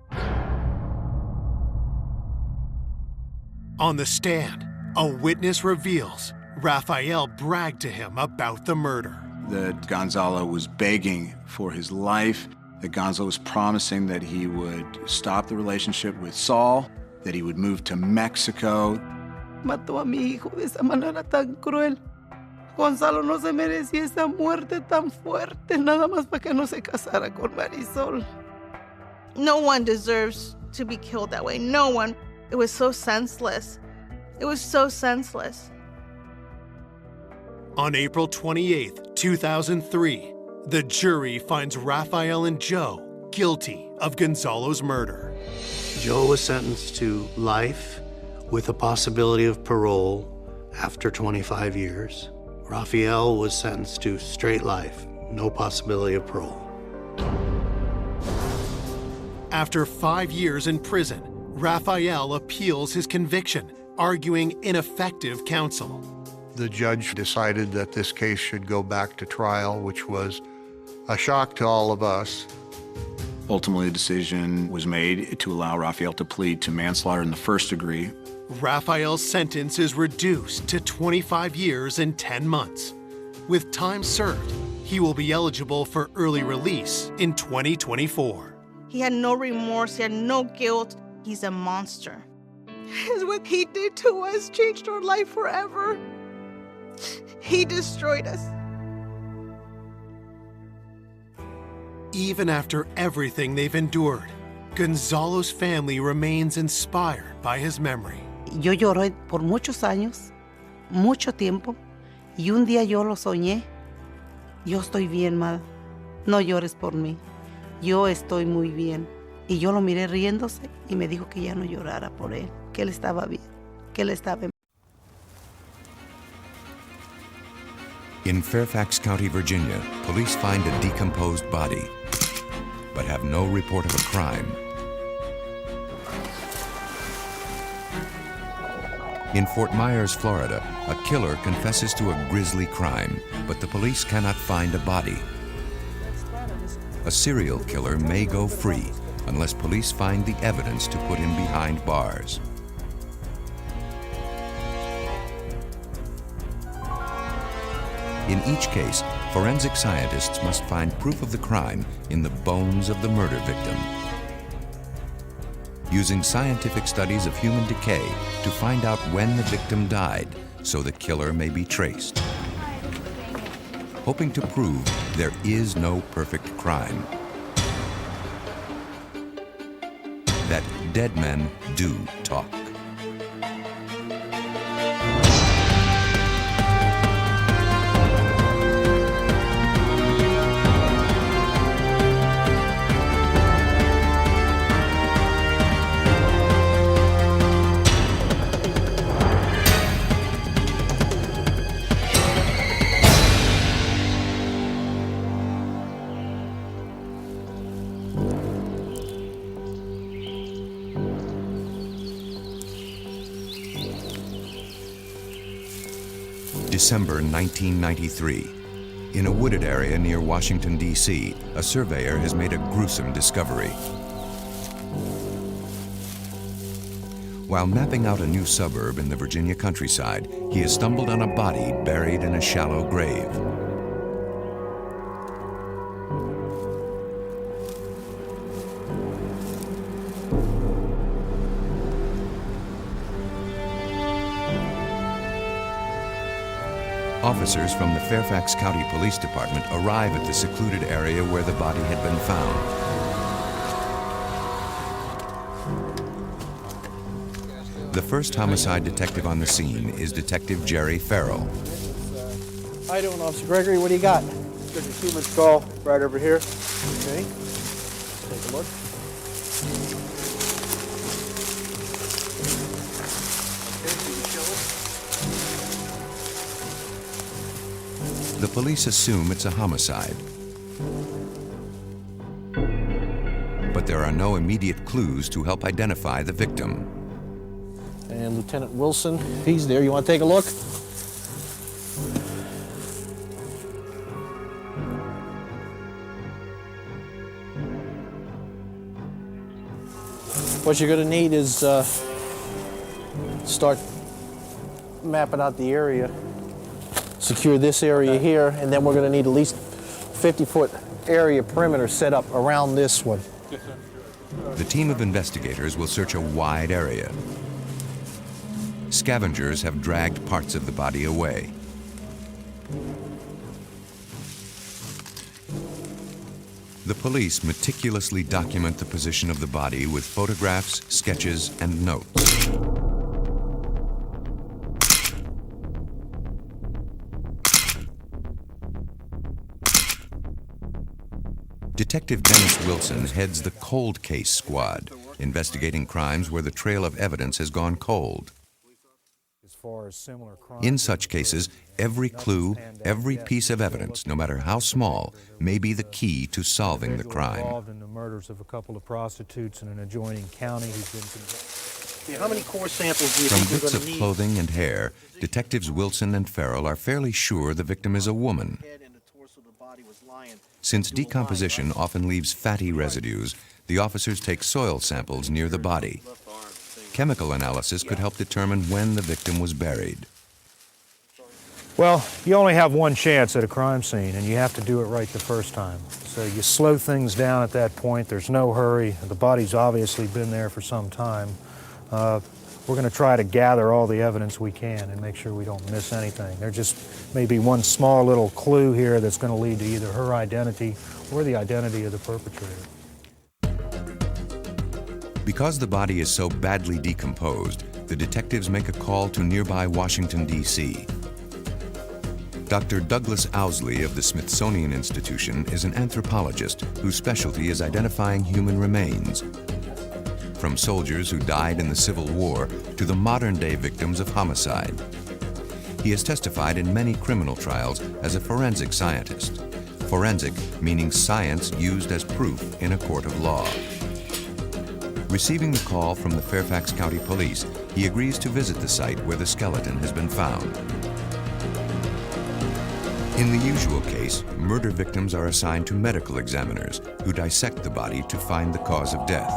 Speaker 1: On the stand, a witness reveals Raphael bragged to him about the murder.
Speaker 4: That Gonzalo was begging for his life, that Gonzalo was promising that he would stop the relationship with Saul, that he would move to Mexico.
Speaker 8: Mató a mi hijo de esa manera tan cruel. Gonzalo no se merecía esa muerte tan fuerte, nada más para que no se casara con Marisol.
Speaker 2: No one deserves to be killed that way. No one. It was so senseless. It was so senseless.
Speaker 1: On April 28, 2003, the jury finds Raphael and Joe guilty of Gonzalo's murder.
Speaker 5: Joe was sentenced to life with a possibility of parole after 25 years. Raphael was sentenced to straight life, no possibility of parole.
Speaker 1: After 5 years in prison, Raphael appeals his conviction, arguing ineffective counsel.
Speaker 3: The judge decided that this case should go back to trial, which was a shock to all of us.
Speaker 4: Ultimately, a decision was made to allow Raphael to plead to manslaughter in the first degree.
Speaker 1: Raphael's sentence is reduced to 25 years and 10 months. With time served, he will be eligible for early release in 2024.
Speaker 2: He had no remorse. He had no guilt. He's a monster. What he did to us changed our life forever. He destroyed us.
Speaker 1: Even after everything they've endured, Gonzalo's family remains inspired by his memory.
Speaker 8: Yo lloré por muchos años, mucho tiempo, y un día yo lo soñé. Yo estoy bien, Mada. No llores por mí. Yo estoy muy bien. Y yo lo miré riéndose y me dijo que ya no llorara por él, que él estaba bien, que él estaba bien.
Speaker 9: In Fairfax County, Virginia, police find a decomposed body, but have no report of a crime. In Fort Myers, Florida, a killer confesses to a grisly crime, but the police cannot find a body. A serial killer may go free unless police find the evidence to put him behind bars. In each case, forensic scientists must find proof of the crime in the bones of the murder victim. Using scientific studies of human decay to find out when the victim died so the killer may be traced. Hoping to prove there is no perfect crime. That dead men do talk. December 1993. In a wooded area near Washington, D.C., a surveyor has made a gruesome discovery. While mapping out a new suburb in the Virginia countryside, he has stumbled on a body buried in a shallow grave. Officers from the Fairfax County Police Department arrive at the secluded area where the body had been found. The first homicide detective on the scene is Detective Jerry Farrell.
Speaker 10: How you doing, Officer Gregory? What do you got? There's a human skull right over here. Okay. Take a look.
Speaker 9: The police assume it's a homicide. But there are no immediate clues to help identify the victim.
Speaker 10: And Lieutenant Wilson, if he's there, you want to take a look? What you're going to need is start mapping out the area. Secure this area here, and then we're going to need at least 50-foot area perimeter set up around this one.
Speaker 9: The team of investigators will search a wide area. Scavengers have dragged parts of the body away. The police meticulously document the position of the body with photographs, sketches, and notes. Detective Dennis Wilson heads the cold case squad, investigating crimes where the trail of evidence has gone cold. In such cases, every clue, every piece of evidence, no matter how small, may be the key to solving the crime.
Speaker 10: Involved in the murders of a couple of prostitutes in an adjoining county who've been convicted. How many core samples do you
Speaker 9: From
Speaker 10: think
Speaker 9: bits
Speaker 10: we're
Speaker 9: of
Speaker 10: going to need?
Speaker 9: clothing and hair, detectives Wilson and Farrell are fairly sure the victim is a woman. Since decomposition often leaves fatty residues, the officers take soil samples near the body. Chemical analysis could help determine when the victim was buried.
Speaker 10: Well, you only have one chance at a crime scene, and you have to do it right the first time. So you slow things down at that point. There's no hurry. The body's obviously been there for some time. We're going to try to gather all the evidence we can and make sure we don't miss anything. There just may be one small little clue here that's going to lead to either her identity or the identity of the perpetrator.
Speaker 9: Because the body is so badly decomposed, the detectives make a call to nearby Washington, D.C. Dr. Douglas Owsley of the Smithsonian Institution is an anthropologist whose specialty is identifying human remains, from soldiers who died in the Civil War to the modern-day victims of homicide. He has testified in many criminal trials as a forensic scientist. Forensic meaning science used as proof in a court of law. Receiving the call from the Fairfax County Police, he agrees to visit the site where the skeleton has been found. In the usual case, murder victims are assigned to medical examiners who dissect the body to find the cause of death.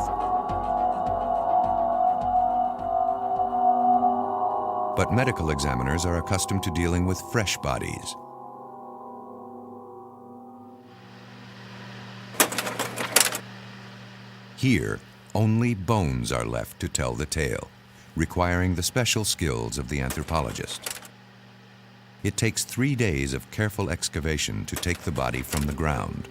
Speaker 9: But medical examiners are accustomed to dealing with fresh bodies. Here, only bones are left to tell the tale, requiring the special skills of the anthropologist. It takes 3 days of careful excavation to take the body from the ground.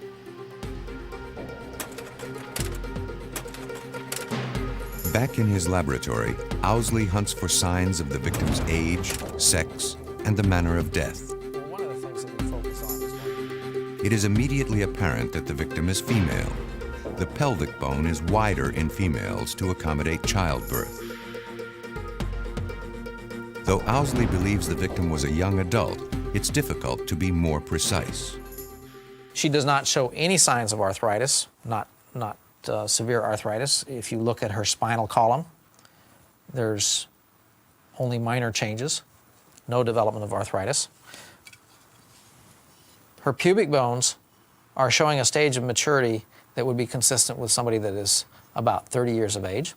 Speaker 9: Back in his laboratory, Owsley hunts for signs of the victim's age, sex, and the manner of death. It is immediately apparent that the victim is female. The pelvic bone is wider in females to accommodate childbirth. Though Owsley believes the victim was a young adult, it's difficult to be more precise.
Speaker 11: She does not show any signs of arthritis, not severe arthritis. If you look at her spinal column, there's only minor changes, no development of arthritis. Her pubic bones are showing a stage of maturity that would be consistent with somebody that is about 30 years of age.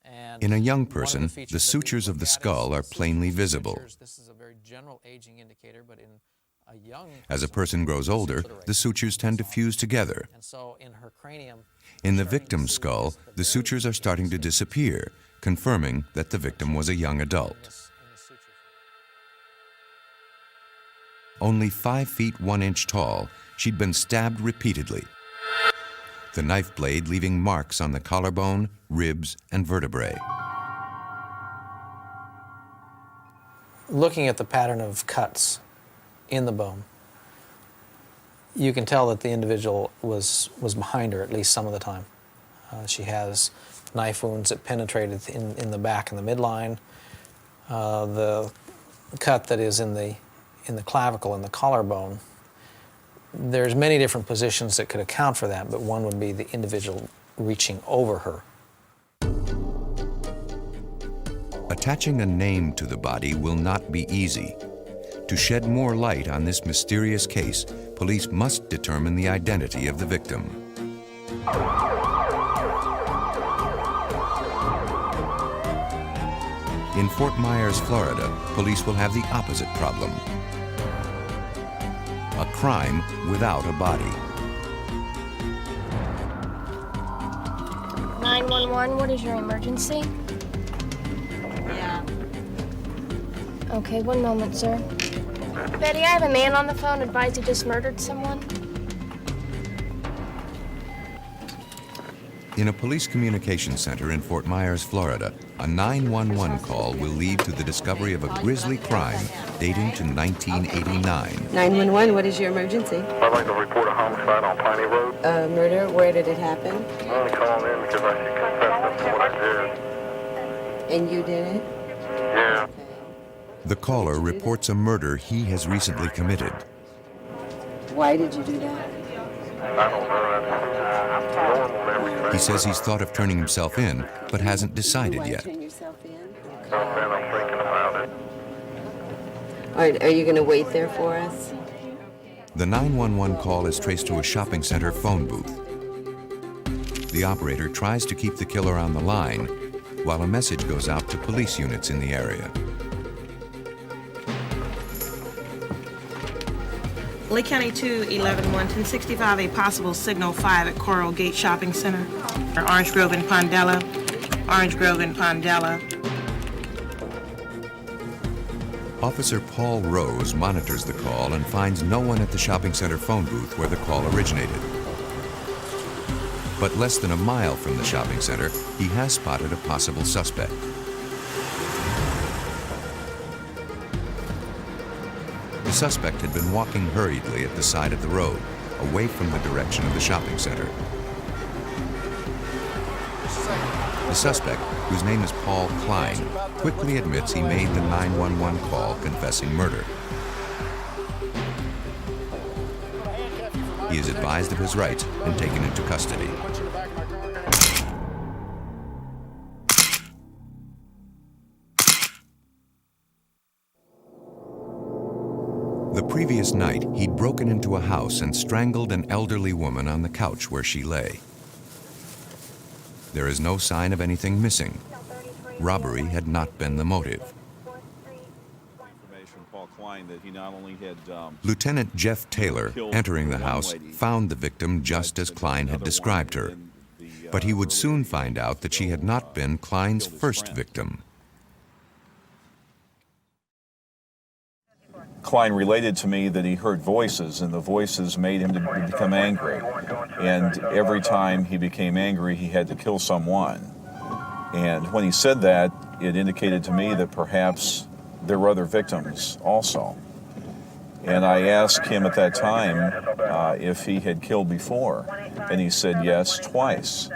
Speaker 11: And
Speaker 9: in a young person, the sutures of the skull are plainly visible.
Speaker 11: This is a very general aging indicator, but in a young
Speaker 9: As a person grows older, the sutures tend to fuse together.
Speaker 11: And so in her cranium,
Speaker 9: In the victim's skull, the sutures are starting to disappear, confirming that the victim was a young adult. Only 5 feet 1 inch tall, she'd been stabbed repeatedly. The knife blade leaving marks on the collarbone, ribs, and vertebrae.
Speaker 11: looking at the pattern of cuts in the bone, you can tell that the individual was behind her at least some of the time. She has knife wounds that penetrated in the back and the midline. The cut that is in the in the clavicle and the collarbone. There's many different positions that could account for that, but one would be the individual reaching over her.
Speaker 9: Attaching a name to the body will not be easy. To shed more light on this mysterious case, police must determine the identity of the victim. In Fort Myers, Florida, police will have the opposite problem. A crime without a body.
Speaker 12: 911, what is your emergency?
Speaker 2: Yeah.
Speaker 12: Okay, one moment, sir. Betty, I have a man on the phone advised he just murdered someone.
Speaker 9: In a police communications center in Fort Myers, Florida, a 911 call will lead to the discovery of a grisly crime dating to 1989.
Speaker 13: 911, what is your emergency?
Speaker 14: I'd like to report a homicide on Piney Road.
Speaker 13: A murder, where did it happen?
Speaker 14: I'm only calling in because I should confess to what I did.
Speaker 13: And you did it?
Speaker 14: Yeah.
Speaker 9: The caller reports a murder he has recently committed.
Speaker 13: Why did you do that?
Speaker 14: I don't know. That's normal everything.
Speaker 9: He says he's thought of turning himself in, but hasn't decided yet.
Speaker 13: Turn yourself in?
Speaker 14: I'm thinking about it.
Speaker 13: All right, are you going to wait there for us?
Speaker 9: The 911 call is traced to a shopping center phone booth. The operator tries to keep the killer on the line, while a message goes out to police units in the area.
Speaker 15: Lake County 2, 11-1, 1065, a possible signal 5 at Coral Gate Shopping Center. Orange Grove and Pondella. Orange Grove and Pondella.
Speaker 9: Officer Paul Rose monitors the call and finds no one at the shopping center phone booth where the call originated. But less than a mile from the shopping center, he has spotted a possible suspect. The suspect had been walking hurriedly at the side of the road, away from the direction of the shopping center. The suspect, whose name is Paul Klein, quickly admits he made the 911 call confessing murder. He is advised of his rights and taken into custody. The previous night, he'd broken into a house and strangled an elderly woman on the couch where she lay. There is no sign of anything missing. Robbery had not been the motive. Lieutenant Jeff Taylor, entering the house, found the victim just as Klein had described her. But he would soon find out that she had not been Klein's first victim.
Speaker 16: Klein related to me that he heard voices, and the voices made him to become angry. And every time he became angry, he had to kill someone. And when he said that, it indicated to me that perhaps there were other victims also. And I asked him at that time if he had killed before, and he said yes, twice.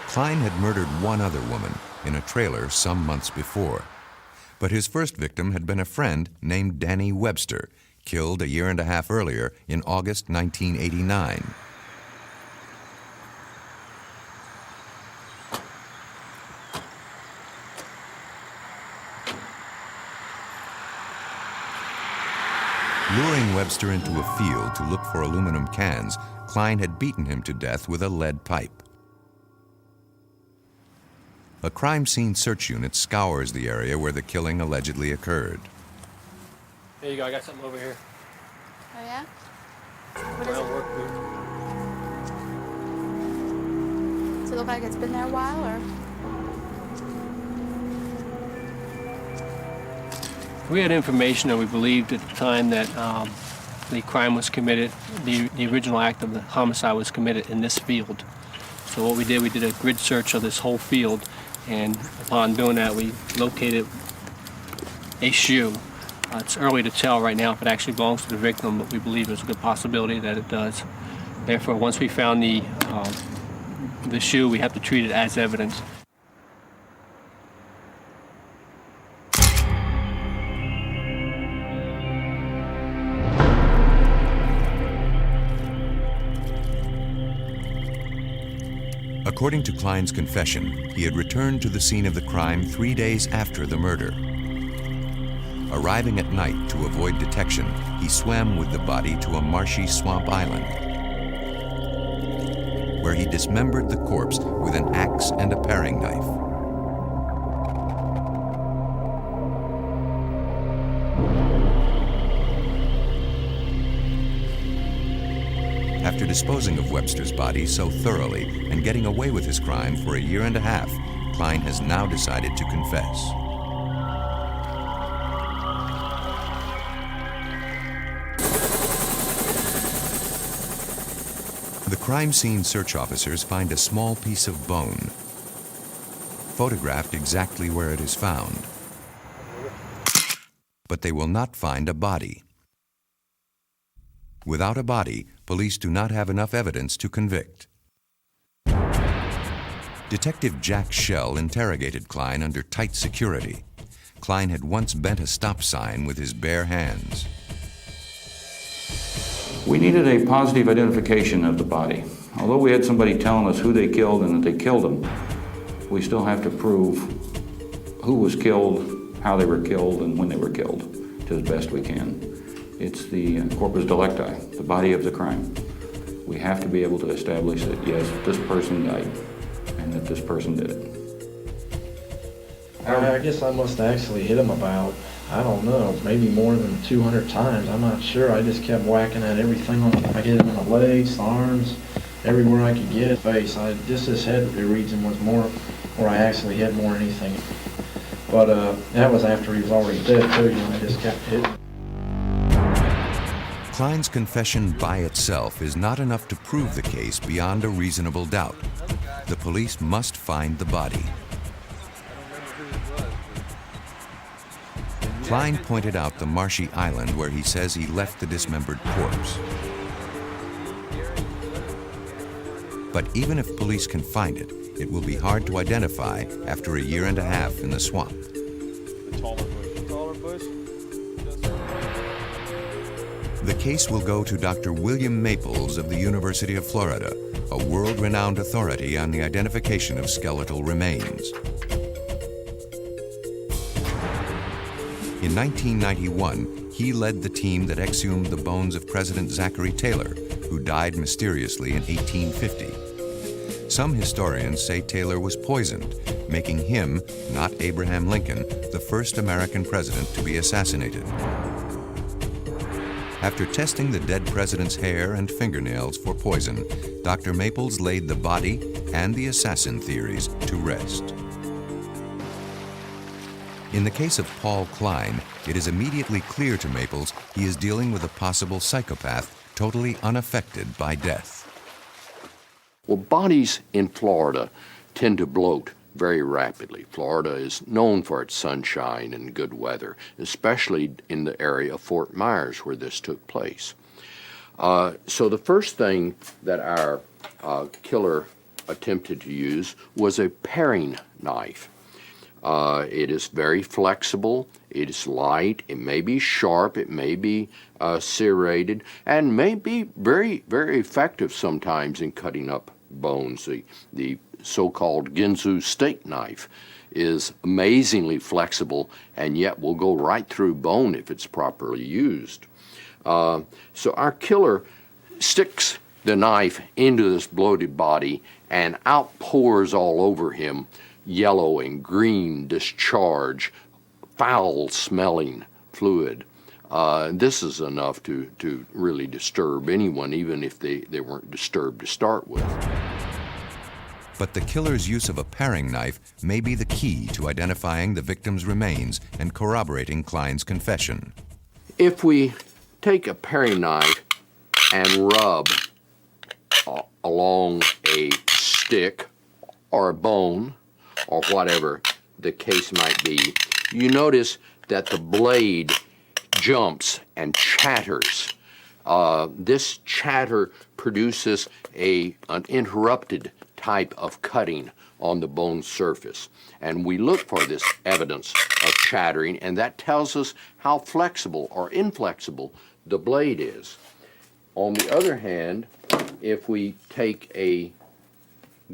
Speaker 9: Klein had murdered one other woman in a trailer some months before. But his first victim had been a friend named Danny Webster, killed a year and a half earlier in August 1989. Luring Webster into a field to look for aluminum cans, Klein had beaten him to death with a lead pipe. A crime scene search unit scours the area where the killing allegedly occurred.
Speaker 17: There you go, I got something over here.
Speaker 12: Oh, yeah? What is it? Does it look like it's been there a while, or?
Speaker 17: We had information that we believed at the time that the crime was committed, the original act of the homicide was committed in this field. So what we did a grid search of this whole field, and upon doing that, we located a shoe. It's early to tell right now if it actually belongs to the victim, but we believe there's a good possibility that it does. Therefore, once we found the shoe, we have to treat it as evidence.
Speaker 9: According to Klein's confession, he had returned to the scene of the crime 3 days after the murder. Arriving at night to avoid detection, he swam with the body to a marshy swamp island, where he dismembered the corpse with an axe and a paring knife. After disposing of Webster's body so thoroughly and getting away with his crime for a year and a half, Klein has now decided to confess. The crime scene search officers find a small piece of bone, photographed exactly where it is found. But they will not find a body. Without a body, police do not have enough evidence to convict. Detective Jack Schell interrogated Klein under tight security. Klein had once bent a stop sign with his bare hands.
Speaker 18: We needed a positive identification of the body. Although we had somebody telling us who they killed and that they killed them, we still have to prove who was killed, how they were killed, and when they were killed to the best we can. It's the corpus delicti, the body of the crime. We have to be able to establish that, yes, this person died and that this person did it.
Speaker 19: I guess I must have actually hit him about, I don't know, maybe more than 200 times. I'm not sure. I just kept whacking at everything. I hit him in the legs, the arms, everywhere I could get. Face. Just his head region was more where I actually hit more than anything. But that was after he was already dead too. I just kept hitting.
Speaker 9: Klein's confession by itself is not enough to prove the case beyond a reasonable doubt. The police must find the body. Klein pointed out the marshy island where he says he left the dismembered corpse. But even if police can find it, it will be hard to identify after a year and a half in the swamp. The case will go to Dr. William Maples of the University of Florida, a world-renowned authority on the identification of skeletal remains. In 1991, he led the team that exhumed the bones of President Zachary Taylor, who died mysteriously in 1850. Some historians say Taylor was poisoned, making him, not Abraham Lincoln, the first American president to be assassinated. After testing the dead president's hair and fingernails for poison, Dr. Maples laid the body and the assassin theories to rest. In the case of Paul Klein, it is immediately clear to Maples he is dealing with a possible psychopath totally unaffected by death.
Speaker 20: Well, bodies in Florida tend to bloat very rapidly. Florida is known for its sunshine and good weather, especially in the area of Fort Myers where this took place. So the first thing that our killer attempted to use was a paring knife. It is very flexible, it is light, it may be sharp, it may be serrated, and may be very, very effective sometimes in cutting up bones. The so-called Ginsu steak knife is amazingly flexible and yet will go right through bone if it's properly used. So our killer sticks the knife into this bloated body and outpours all over him yellow and green discharge, foul-smelling fluid. This is enough to really disturb anyone, even if they weren't disturbed to start with.
Speaker 9: But the killer's use of a paring knife may be the key to identifying the victim's remains and corroborating Klein's confession.
Speaker 20: If we take a paring knife and rub along a stick or a bone or whatever the case might be, you notice that the blade jumps and chatters. This chatter produces an interrupted type of cutting on the bone surface. And we look for this evidence of chattering, and that tells us how flexible or inflexible the blade is. On the other hand, if we take a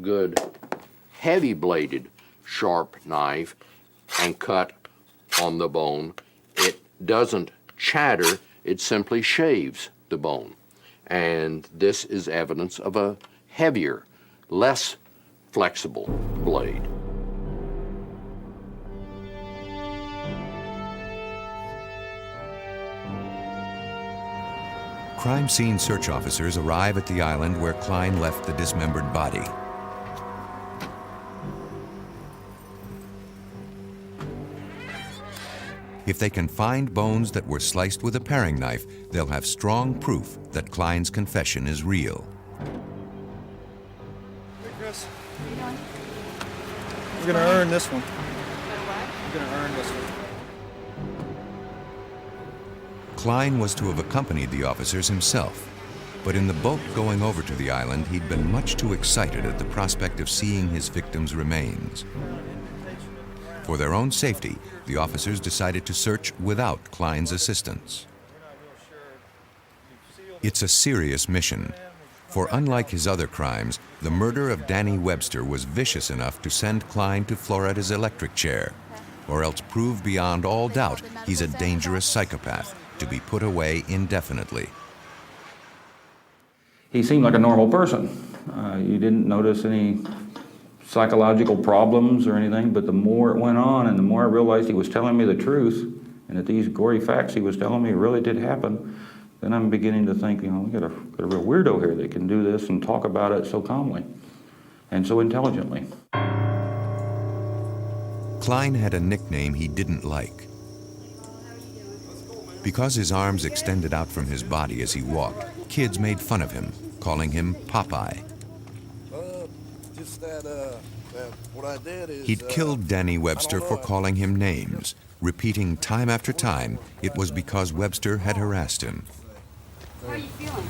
Speaker 20: good, heavy-bladed, sharp knife and cut on the bone. It doesn't chatter, it simply shaves the bone. And this is evidence of a heavier, less flexible blade.
Speaker 9: Crime scene search officers arrive at the island where Klein left the dismembered body. If they can find bones that were sliced with a paring knife, they'll have strong proof that Klein's confession is real.
Speaker 21: Hey, Chris. We're gonna earn this one. We're gonna earn this one.
Speaker 9: Klein was to have accompanied the officers himself, but in the boat going over to the island, he'd been much too excited at the prospect of seeing his victim's remains. For their own safety, the officers decided to search without Klein's assistance. It's a serious mission, for unlike his other crimes, the murder of Danny Webster was vicious enough to send Klein to Floretta's electric chair, or else prove beyond all doubt he's a dangerous psychopath to be put away indefinitely.
Speaker 18: He seemed like a normal person. You didn't notice any psychological problems or anything, but the more it went on and the more I realized he was telling me the truth and that these gory facts he was telling me really did happen, then I'm beginning to think, you know, we got a real weirdo here that can do this and talk about it so calmly and so intelligently.
Speaker 9: Klein had a nickname he didn't like. Because his arms extended out from his body as he walked, kids made fun of him, calling him Popeye.
Speaker 22: What I did is,
Speaker 9: He'd killed Danny Webster for calling him names, repeating time after time it was because Webster had harassed him.
Speaker 22: How are you feeling?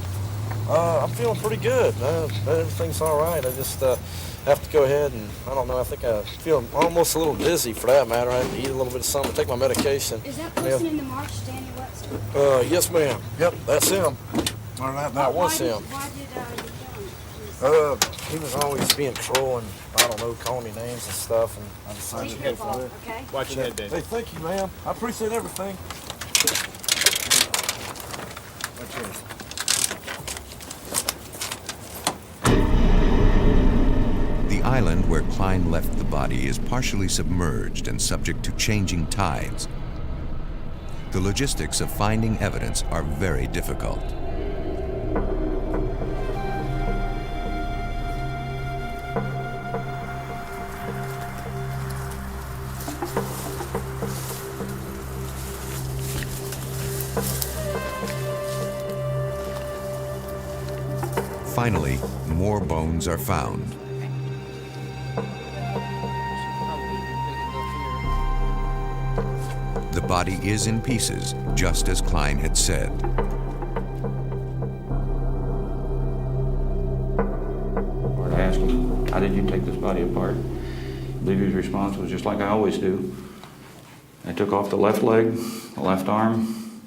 Speaker 22: I'm feeling pretty good. Everything's all right. I just have to go ahead and, I don't know, I think I feel almost a little dizzy for that matter. I have to eat a little bit of something, take my medication.
Speaker 12: Is that person in the march Danny Webster?
Speaker 22: Yes, ma'am. Yep, that's him. Or that was him.
Speaker 12: Why did you kill him?
Speaker 22: He was always being cruel and, I don't know, calling me names and stuff, and I decided to go for it.
Speaker 12: Okay.
Speaker 22: Watch your head, Dave. Hey, thank you, ma'am. I appreciate everything. That's yours.
Speaker 9: The island where Klein left the body is partially submerged and subject to changing tides. The logistics of finding evidence are very difficult. Finally, more bones are found. The body is in pieces, just as Klein had said.
Speaker 18: I asked him, how did you take this body apart? I believe his response was just like I always do. I took off the left leg, the left arm,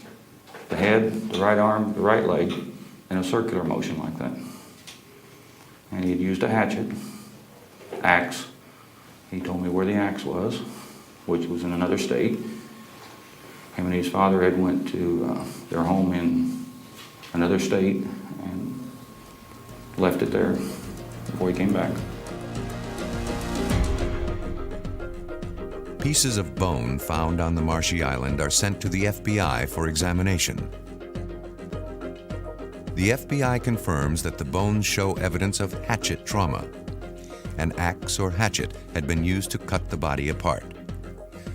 Speaker 18: the head, the right arm, the right leg, in a circular motion like that. And he'd used a hatchet, axe. He told me where the axe was, which was in another state. Him and his father had went to their home in another state and left it there before he came back.
Speaker 9: Pieces of bone found on the marshy island are sent to the FBI for examination. The FBI confirms that the bones show evidence of hatchet trauma. An axe or hatchet had been used to cut the body apart.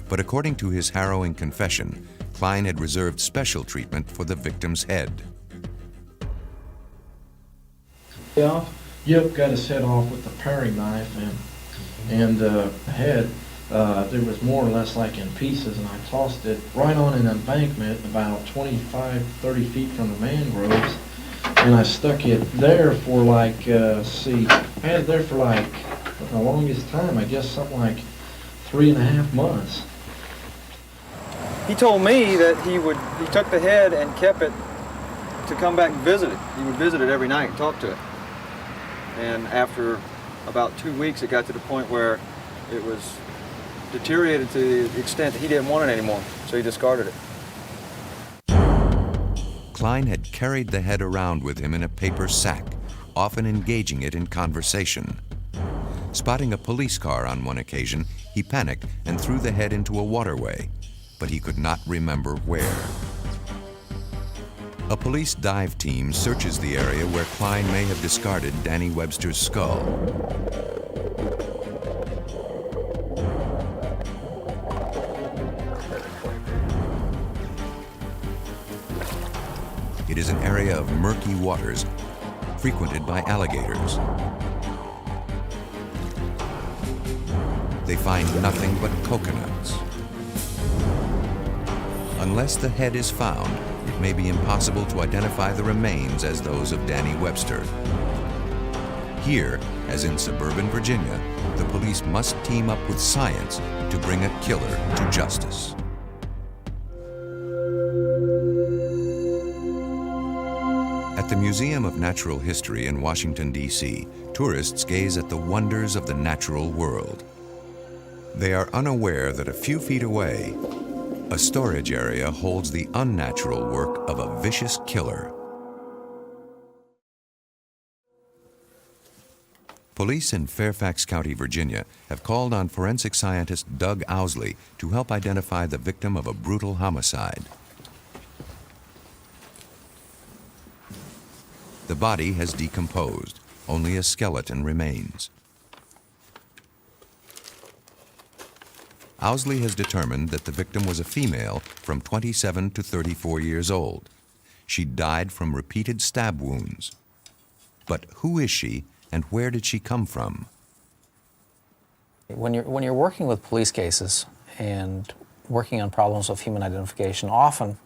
Speaker 9: But according to his harrowing confession, Klein had reserved special treatment for the victim's head.
Speaker 19: Yep, got his head off with the paring knife, and the head, there was more or less like in pieces, and I tossed it right on an embankment about 25, 30 feet from the mangroves, and I stuck it there for like, I had it there for like the longest time, I guess something like 3.5 months.
Speaker 21: He told me that he took the head and kept it to come back and visit it. He would visit it every night and talk to it. And after about 2 weeks, it got to the point where it was deteriorated to the extent that he didn't want it anymore, so he discarded it.
Speaker 9: Klein had carried the head around with him in a paper sack, often engaging it in conversation. Spotting a police car on one occasion, he panicked and threw the head into a waterway, but he could not remember where. A police dive team searches the area where Klein may have discarded Danny Webster's skull. It is an area of murky waters, frequented by alligators. They find nothing but coconuts. Unless the head is found, it may be impossible to identify the remains as those of Danny Webster. Here, as in suburban Virginia, the police must team up with science to bring a killer to justice. At the Museum of Natural History in Washington, D.C., tourists gaze at the wonders of the natural world. They are unaware that a few feet away, a storage area holds the unnatural work of a vicious killer. Police in Fairfax County, Virginia, have called on forensic scientist Doug Owsley to help identify the victim of a brutal homicide. The body has decomposed. Only a skeleton remains. Owsley has determined that the victim was a female from 27 to 34 years old. She died from repeated stab wounds. But who is she, and where did she come from?
Speaker 11: When you're working with police cases and working on problems of human identification, often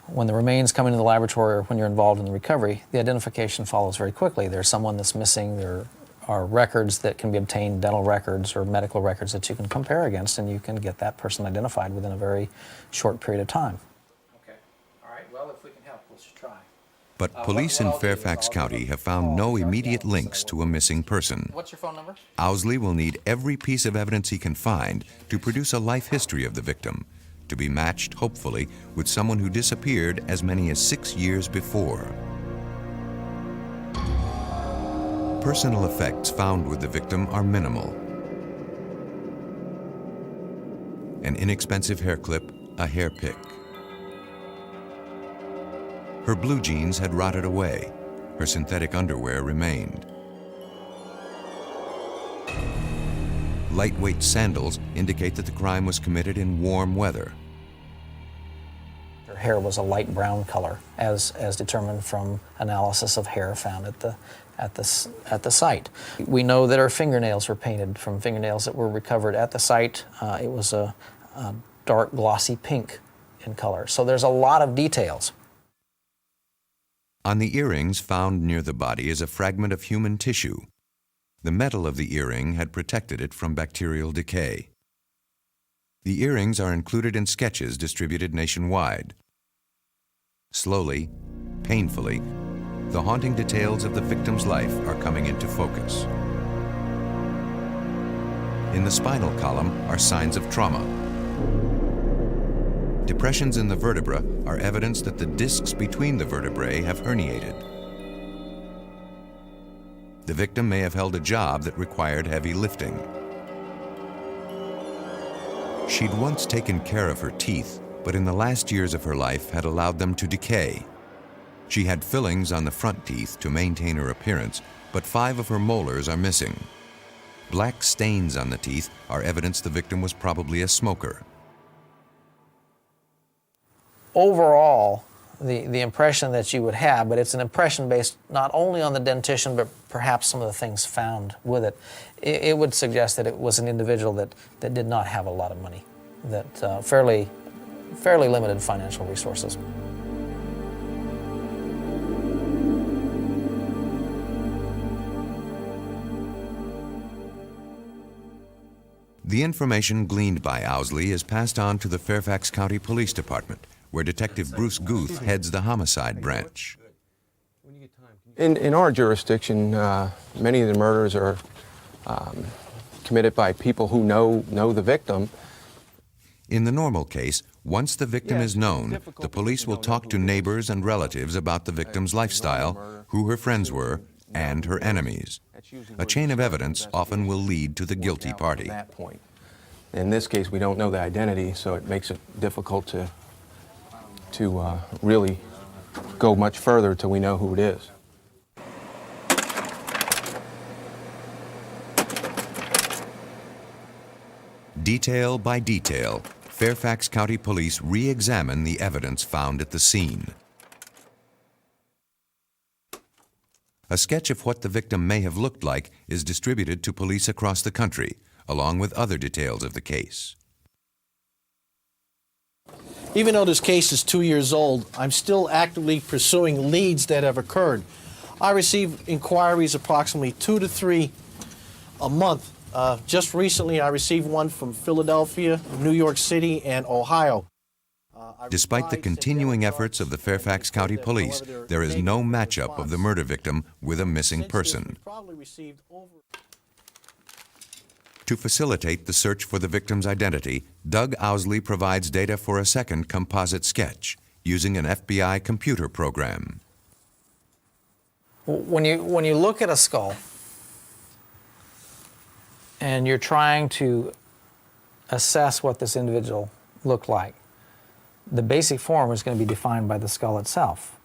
Speaker 11: when the remains come into the laboratory or when you're involved in the recovery, the identification follows very quickly. There's someone that's missing, there are records that can be obtained, dental records or medical records that you can compare against, and you can get that person identified within a very short period of time. Okay. All right. Well, if we can help, let's try.
Speaker 9: But police in Fairfax County have found no immediate links to a missing person.
Speaker 11: What's your phone number?
Speaker 9: Owsley will need every piece of evidence he can find to produce a life history of the victim, to be matched, hopefully, with someone who disappeared as many as 6 years before. Personal effects found with the victim are minimal. An inexpensive hair clip, a hair pick. Her blue jeans had rotted away. Her synthetic underwear remained. Lightweight sandals indicate that the crime was committed in warm weather.
Speaker 11: Her hair was a light brown color, as determined from analysis of hair found at the site. We know that her fingernails were painted from fingernails that were recovered at the site. It was a dark glossy pink in color. So there's a lot of details.
Speaker 9: On the earrings found near the body is a fragment of human tissue. The metal of the earring had protected it from bacterial decay. The earrings are included in sketches distributed nationwide. Slowly, painfully, the haunting details of the victim's life are coming into focus. In the spinal column are signs of trauma. Depressions in the vertebra are evidence that the discs between the vertebrae have herniated. The victim may have held a job that required heavy lifting. She'd once taken care of her teeth, but in the last years of her life had allowed them to decay. She had fillings on the front teeth to maintain her appearance, but 5 of her molars are missing. Black stains on the teeth are evidence the victim was probably a smoker.
Speaker 11: Overall, the impression that you would have, but it's an impression based not only on the dentition, but perhaps some of the things found with it. It would suggest that it was an individual that did not have a lot of money, that fairly limited financial resources.
Speaker 9: The information gleaned by Owsley is passed on to the Fairfax County Police Department, where Detective Bruce Guth heads the homicide branch.
Speaker 6: In our jurisdiction, many of the murders are committed by people who know the victim.
Speaker 9: In the normal case, once the victim is known, the police will talk to neighbors and relatives about the victim's lifestyle, who her friends were, and her enemies. A chain of evidence often will lead to the guilty party.
Speaker 6: In this case, we don't know the identity, so it makes it difficult to really go much further till we know who it is.
Speaker 9: Detail by detail, Fairfax County Police re-examine the evidence found at the scene. A sketch of what the victim may have looked like is distributed to police across the country, along with other details of the case.
Speaker 7: Even though this case is 2 years old, I'm still actively pursuing leads that have occurred. I receive inquiries approximately 2 to 3 a month. Just recently, I received one from Philadelphia, New York City, and Ohio.
Speaker 9: Despite the continuing efforts of the Fairfax County Police, there is no matchup of the murder victim with a missing person. To facilitate the search for the victim's identity, Doug Owsley provides data for a second composite sketch using an FBI computer program.
Speaker 11: When you look at a skull and you're trying to assess what this individual looked like, the basic form is going to be defined by the skull itself.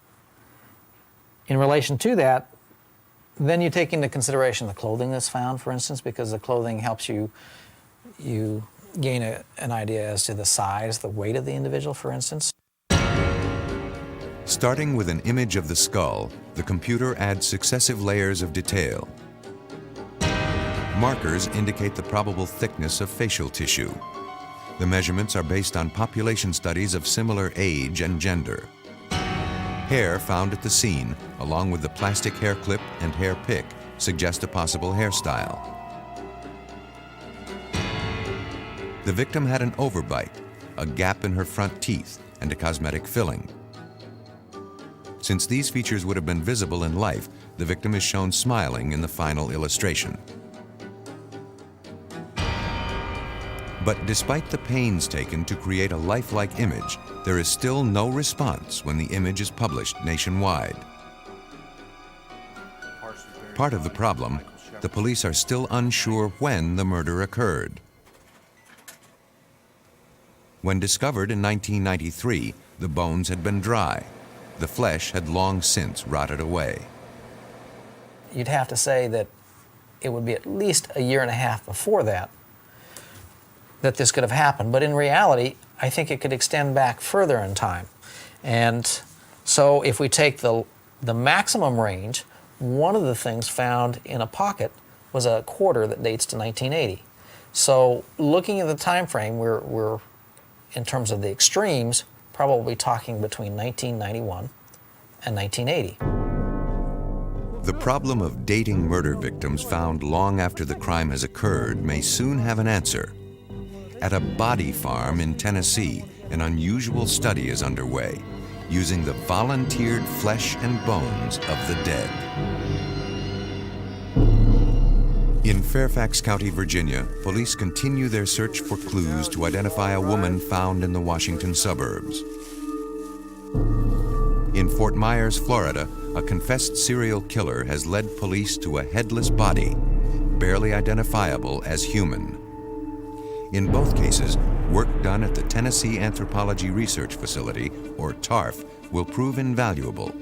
Speaker 11: In relation to that, then you take into consideration the clothing that's found, for instance, because the clothing helps you gain an idea as to the size, the weight of the individual, for instance.
Speaker 9: Starting with an image of the skull, the computer adds successive layers of detail. Markers indicate the probable thickness of facial tissue. The measurements are based on population studies of similar age and gender. Hair found at the scene, along with the plastic hair clip and hair pick, suggest a possible hairstyle. The victim had an overbite, a gap in her front teeth, and a cosmetic filling. Since these features would have been visible in life, the victim is shown smiling in the final illustration. But despite the pains taken to create a lifelike image, there is still no response when the image is published nationwide. Part of the problem, the police are still unsure when the murder occurred. When discovered in 1993, the bones had been dry. The flesh had long since rotted away.
Speaker 11: You'd have to say that it would be at least a year and a half before that this could have happened. But in reality, I think it could extend back further in time. And so if we take the maximum range, one of the things found in a pocket was a quarter that dates to 1980. So looking at the time frame, we're in terms of the extremes, probably talking between 1991 and 1980.
Speaker 9: The problem of dating murder victims found long after the crime has occurred may soon have an answer. At a body farm in Tennessee, an unusual study is underway, using the volunteered flesh and bones of the dead. In Fairfax County, Virginia, police continue their search for clues to identify a woman found in the Washington suburbs. In Fort Myers, Florida, a confessed serial killer has led police to a headless body, barely identifiable as human. In both cases, work done at the Tennessee Anthropology Research Facility, or TARF, will prove invaluable.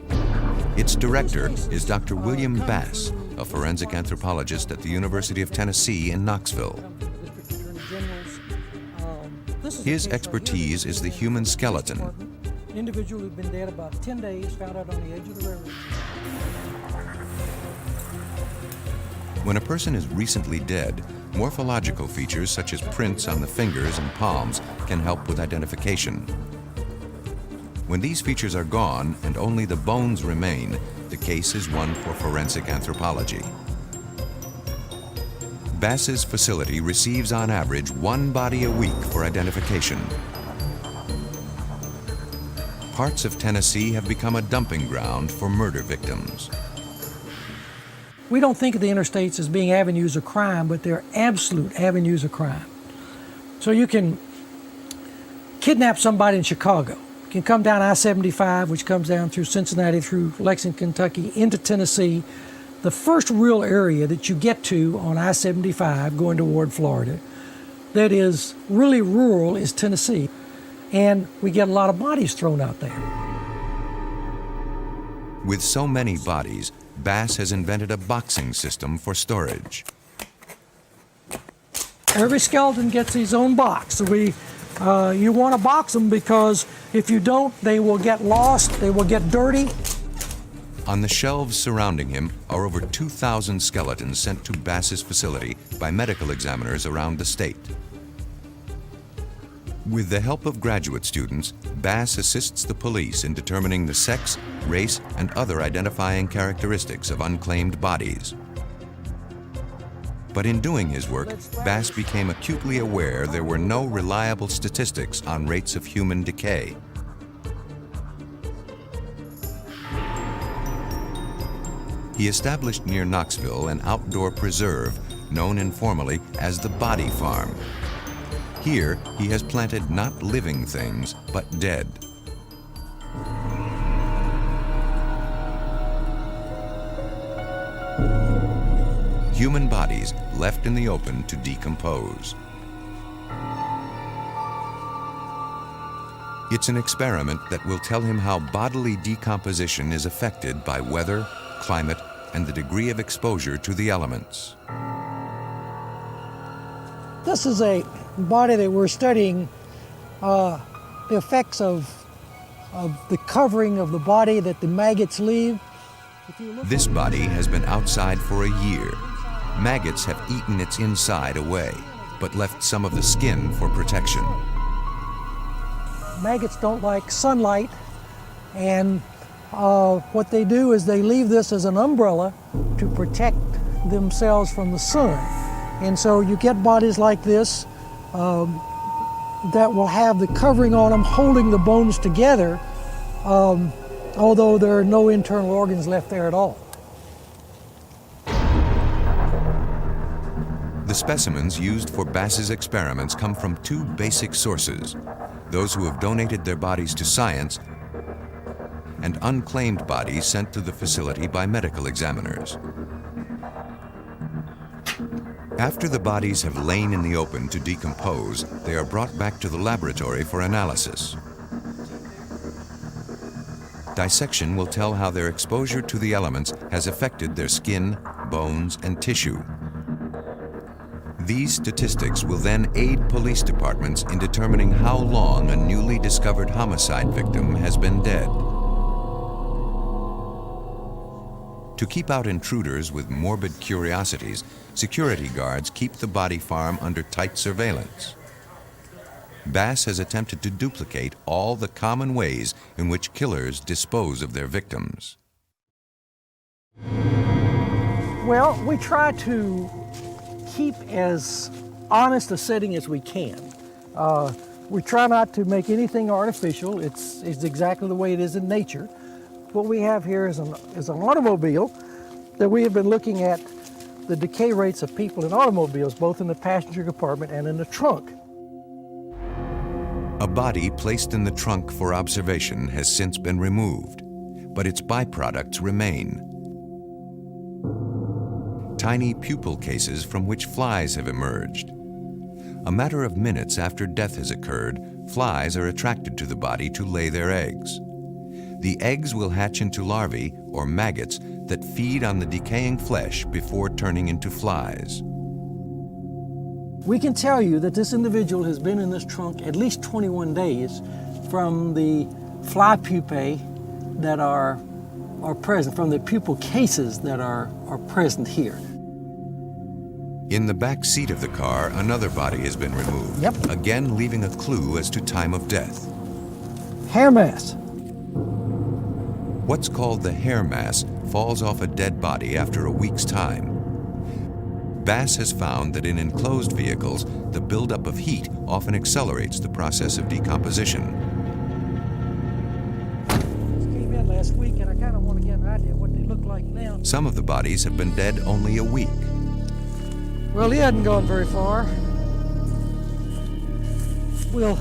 Speaker 9: Its director is Dr. William Bass, a forensic anthropologist at the University of Tennessee in Knoxville. His expertise is the human skeleton.
Speaker 23: An individual who'd been dead about 10 days found out on the edge of the railroad.
Speaker 9: When a person is recently dead, morphological features such as prints on the fingers and palms can help with identification. When these features are gone and only the bones remain, the case is one for forensic anthropology. Bass's facility receives on average 1 body a week for identification. Parts of Tennessee have become a dumping ground for murder victims.
Speaker 23: We don't think of the interstates as being avenues of crime, but they're absolute avenues of crime. So you can kidnap somebody in Chicago. You can come down I-75, which comes down through Cincinnati, through Lexington, Kentucky, into Tennessee. The first real area that you get to on I-75 going toward Florida that is really rural is Tennessee. And we get a lot of bodies thrown out there.
Speaker 9: With so many bodies, Bass has invented a boxing system for storage.
Speaker 23: Every skeleton gets his own box. So you want to box them because if you don't, they will get lost, they will get dirty.
Speaker 9: On the shelves surrounding him are over 2,000 skeletons sent to Bass's facility by medical examiners around the state. With the help of graduate students, Bass assists the police in determining the sex, race, and other identifying characteristics of unclaimed bodies. But in doing his work, Bass became acutely aware there were no reliable statistics on rates of human decay. He established near Knoxville an outdoor preserve known informally as the Body Farm. Here, he has planted not living things, but dead. Human bodies left in the open to decompose. It's an experiment that will tell him how bodily decomposition is affected by weather, climate, and the degree of exposure to the elements.
Speaker 23: This is a body that we're studying the effects of the covering of the body that the maggots leave.
Speaker 9: This body has been outside for a year. Maggots have eaten its inside away, but left some of the skin for protection.
Speaker 23: Maggots don't like sunlight, and what they do is they leave this as an umbrella to protect themselves from the sun. And so you get bodies like this that will have the covering on them holding the bones together, although there are no internal organs left there at all.
Speaker 9: The specimens used for Bass's experiments come from two basic sources: those who have donated their bodies to science and unclaimed bodies sent to the facility by medical examiners. After the bodies have lain in the open to decompose, they are brought back to the laboratory for analysis. Dissection will tell how their exposure to the elements has affected their skin, bones, and tissue. These statistics will then aid police departments in determining how long a newly discovered homicide victim has been dead. To keep out intruders with morbid curiosities, security guards keep the body farm under tight surveillance. Bass has attempted to duplicate all the common ways in which killers dispose of their victims.
Speaker 23: Well, we try to keep as honest a setting as we can. We try not to make anything artificial. It's exactly the way it is in nature. What we have here is an automobile that we have been looking at the decay rates of people in automobiles, both in the passenger compartment and in the trunk.
Speaker 9: A body placed in the trunk for observation has since been removed, but its byproducts remain. Tiny pupal cases from which flies have emerged. A matter of minutes after death has occurred, flies are attracted to the body to lay their eggs. The eggs will hatch into larvae, or maggots, that feed on the decaying flesh before turning into flies.
Speaker 23: We can tell you that this individual has been in this trunk at least 21 days from the fly pupae that are present, from the pupal cases that are present here.
Speaker 9: In the back seat of the car, another body has been removed, again leaving a clue as to time of death.
Speaker 23: Hair mass.
Speaker 9: What's called the hair mass falls off a dead body after a week's time. Bass has found that in enclosed vehicles, the buildup of heat often accelerates the process of decomposition.
Speaker 23: last week, and I kind of want to get an idea of what they look like now.
Speaker 9: Some of the bodies have been dead only a week.
Speaker 23: Well, he hadn't gone very far. Well,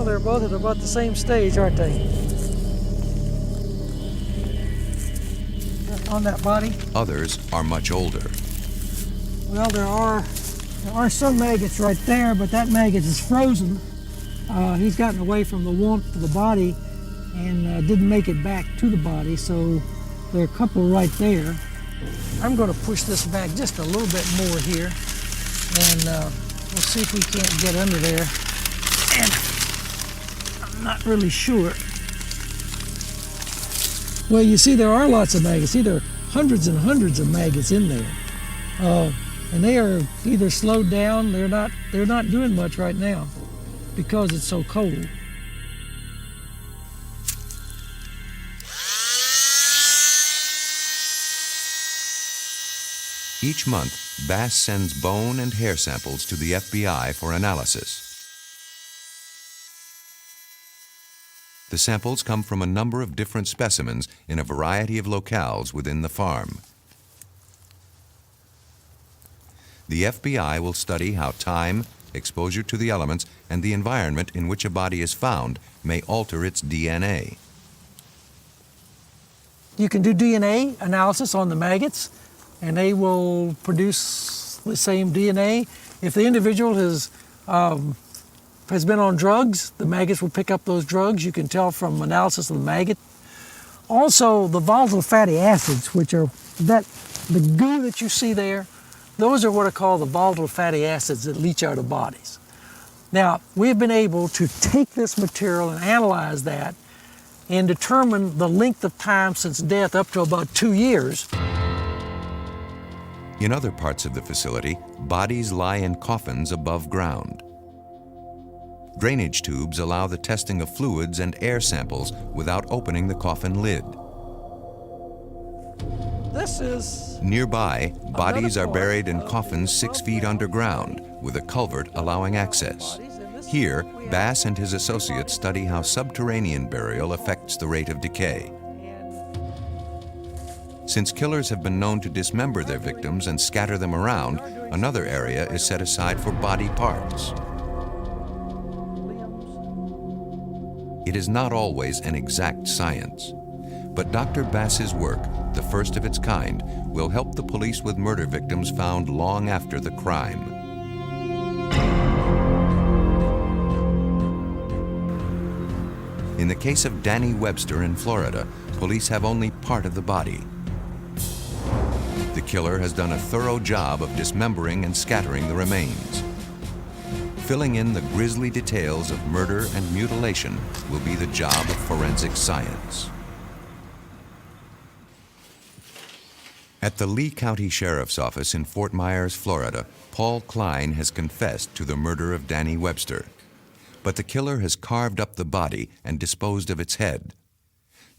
Speaker 23: they're both at about the same stage, aren't they? On that body.
Speaker 9: Others are much older.
Speaker 23: Well, there are some maggots right there, but that maggot is frozen. He's gotten away from the warmth of the body and didn't make it back to the body, so there are a couple right there. I'm going to push this back just a little bit more here, and we'll see if we can't get under there. And I'm not really sure. Well, you see, there are lots of maggots. See, there are hundreds and hundreds of maggots in there, and they are either slowed down. They're not doing much right now because it's so cold.
Speaker 9: Each month, Bass sends bone and hair samples to the FBI for analysis. The samples come from a number of different specimens in a variety of locales within the farm. The FBI will study how time, exposure to the elements, and the environment in which a body is found may alter its DNA.
Speaker 23: You can do DNA analysis on the maggots, and they will produce the same DNA. If the individual has been on drugs, the maggots will pick up those drugs. You can tell from analysis of the maggot. Also, the volatile fatty acids, which are the goo that you see there, those are what are called the volatile fatty acids that leach out of bodies. Now, we've been able to take this material and analyze that and determine the length of time since death up to about 2 years.
Speaker 9: In other parts of the facility, bodies lie in coffins above ground. Drainage tubes allow the testing of fluids and air samples without opening the coffin lid.
Speaker 23: This is...
Speaker 9: Nearby, bodies are buried in coffins 6 feet underground, with a culvert allowing access. Here, Bass and his associates study how subterranean burial affects the rate of decay. Since killers have been known to dismember their victims and scatter them around, another area is set aside for body parts. It is not always an exact science, but Dr. Bass's work, the first of its kind, will help the police with murder victims found long after the crime. In the case of Danny Webster in Florida, police have only part of the body. The killer has done a thorough job of dismembering and scattering the remains. Filling in the grisly details of murder and mutilation will be the job of forensic science. At the Lee County Sheriff's Office in Fort Myers, Florida, Paul Klein has confessed to the murder of Danny Webster. But the killer has carved up the body and disposed of its head.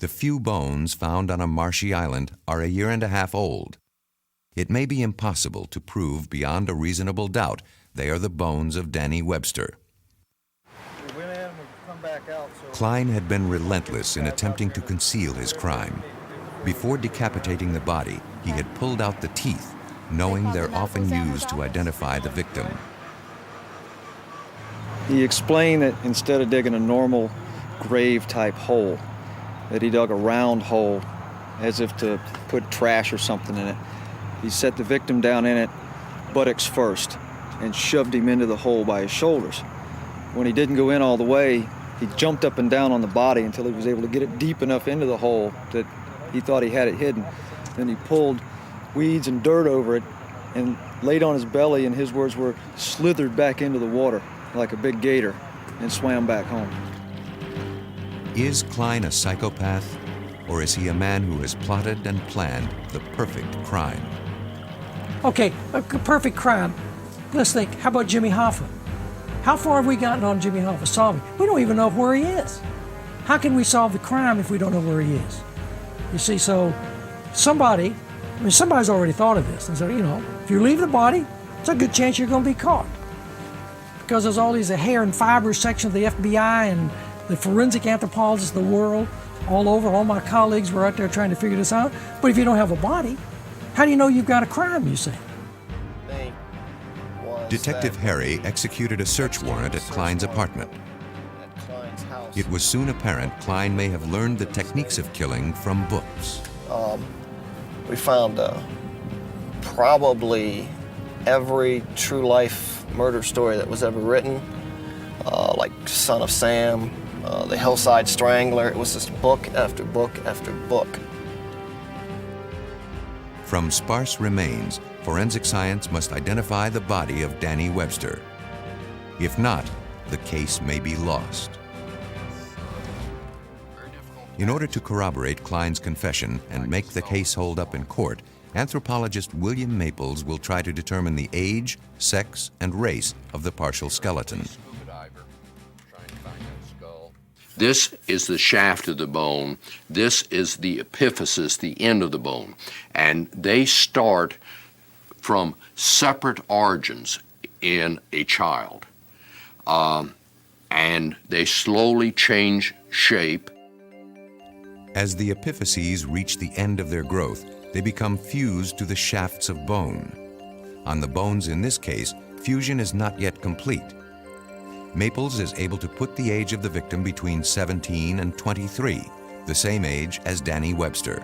Speaker 9: The few bones found on a marshy island are 1.5 years old. It may be impossible to prove beyond a reasonable doubt they are the bones of Danny Webster. Klein had been relentless in attempting to conceal his crime. Before decapitating the body, he had pulled out the teeth, knowing they're often used to identify the victim.
Speaker 21: He explained that instead of digging a normal grave-type hole, that he dug a round hole as if to put trash or something in it. He set the victim down in it, buttocks first, and shoved him into the hole by his shoulders. When he didn't go in all the way, he jumped up and down on the body until he was able to get it deep enough into the hole that he thought he had it hidden. Then he pulled weeds and dirt over it and laid on his belly, and his words were, slithered back into the water like a big gator and swam back home.
Speaker 9: Is Klein a psychopath, or is he a man who has plotted and planned the perfect crime?
Speaker 23: Okay, a perfect crime. Let's think, how about Jimmy Hoffa? How far have we gotten on Jimmy Hoffa solving? We don't even know where he is. How can we solve the crime if we don't know where he is? You see, so somebody's already thought of this and said, if you leave the body, it's a good chance you're going to be caught. because there's all these hair and fiber sections of the FBI and the forensic anthropologists of the world all over. All my colleagues were out there trying to figure this out. But if you don't have a body, how do you know you've got a crime, you say?
Speaker 9: Detective Harry executed a search warrant at Klein's apartment. It was soon apparent Klein may have learned the techniques of killing from books.
Speaker 3: We found probably every true life murder story that was ever written, like Son of Sam, The Hillside Strangler. It was just book after book after book.
Speaker 9: From sparse remains, forensic science must identify the body of Danny Webster. If not, the case may be lost. In order to corroborate Klein's confession and make the case hold up in court, anthropologist William Maples will try to determine the age, sex, and race of the partial skeleton.
Speaker 20: This is the shaft of the bone. This is the epiphysis, the end of the bone. And they start from separate origins in a child. And they slowly change shape.
Speaker 9: As the epiphyses reach the end of their growth, they become fused to the shafts of bone. On the bones in this case, fusion is not yet complete. Maples is able to put the age of the victim between 17 and 23, the same age as Danny Webster.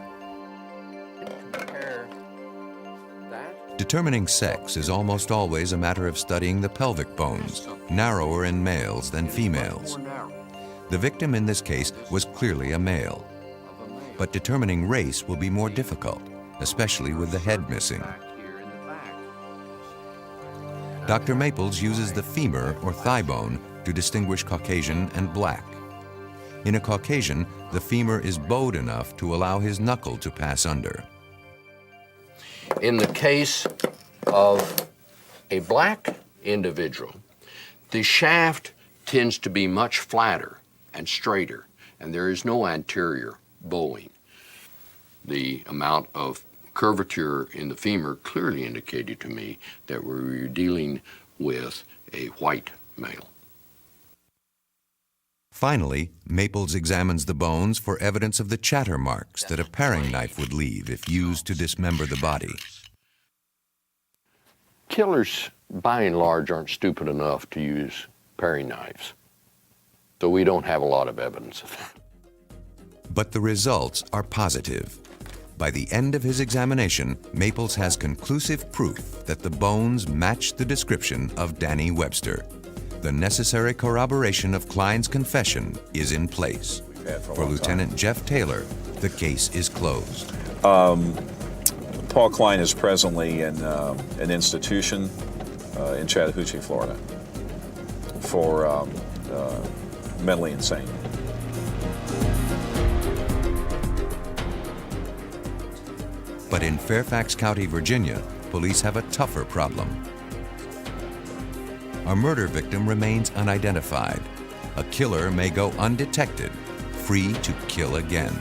Speaker 9: Determining sex is almost always a matter of studying the pelvic bones, narrower in males than females. The victim in this case was clearly a male. But determining race will be more difficult, especially with the head missing. Dr. Maples uses the femur or thigh bone to distinguish Caucasian and black. In a Caucasian, the femur is bowed enough to allow his knuckle to pass under.
Speaker 20: In the case of a black individual, the shaft tends to be much flatter and straighter, and there is no anterior bowing. The amount of curvature in the femur clearly indicated to me that we were dealing with a white male.
Speaker 9: Finally, Maples examines the bones for evidence of the chatter marks that a paring knife would leave if used to dismember the body.
Speaker 20: Killers, by and large, aren't stupid enough to use paring knives, so we don't have a lot of evidence of that.
Speaker 9: But the results are positive. By the end of his examination, Maples has conclusive proof that the bones match the description of Danny Webster. The necessary corroboration of Klein's confession is in place. For Lieutenant Jeff Taylor, the case is closed.
Speaker 16: Paul Klein is presently in an institution in Chattahoochee, Florida, for mentally insane.
Speaker 9: But in Fairfax County, Virginia, police have a tougher problem. A murder victim remains unidentified. A killer may go undetected, free to kill again.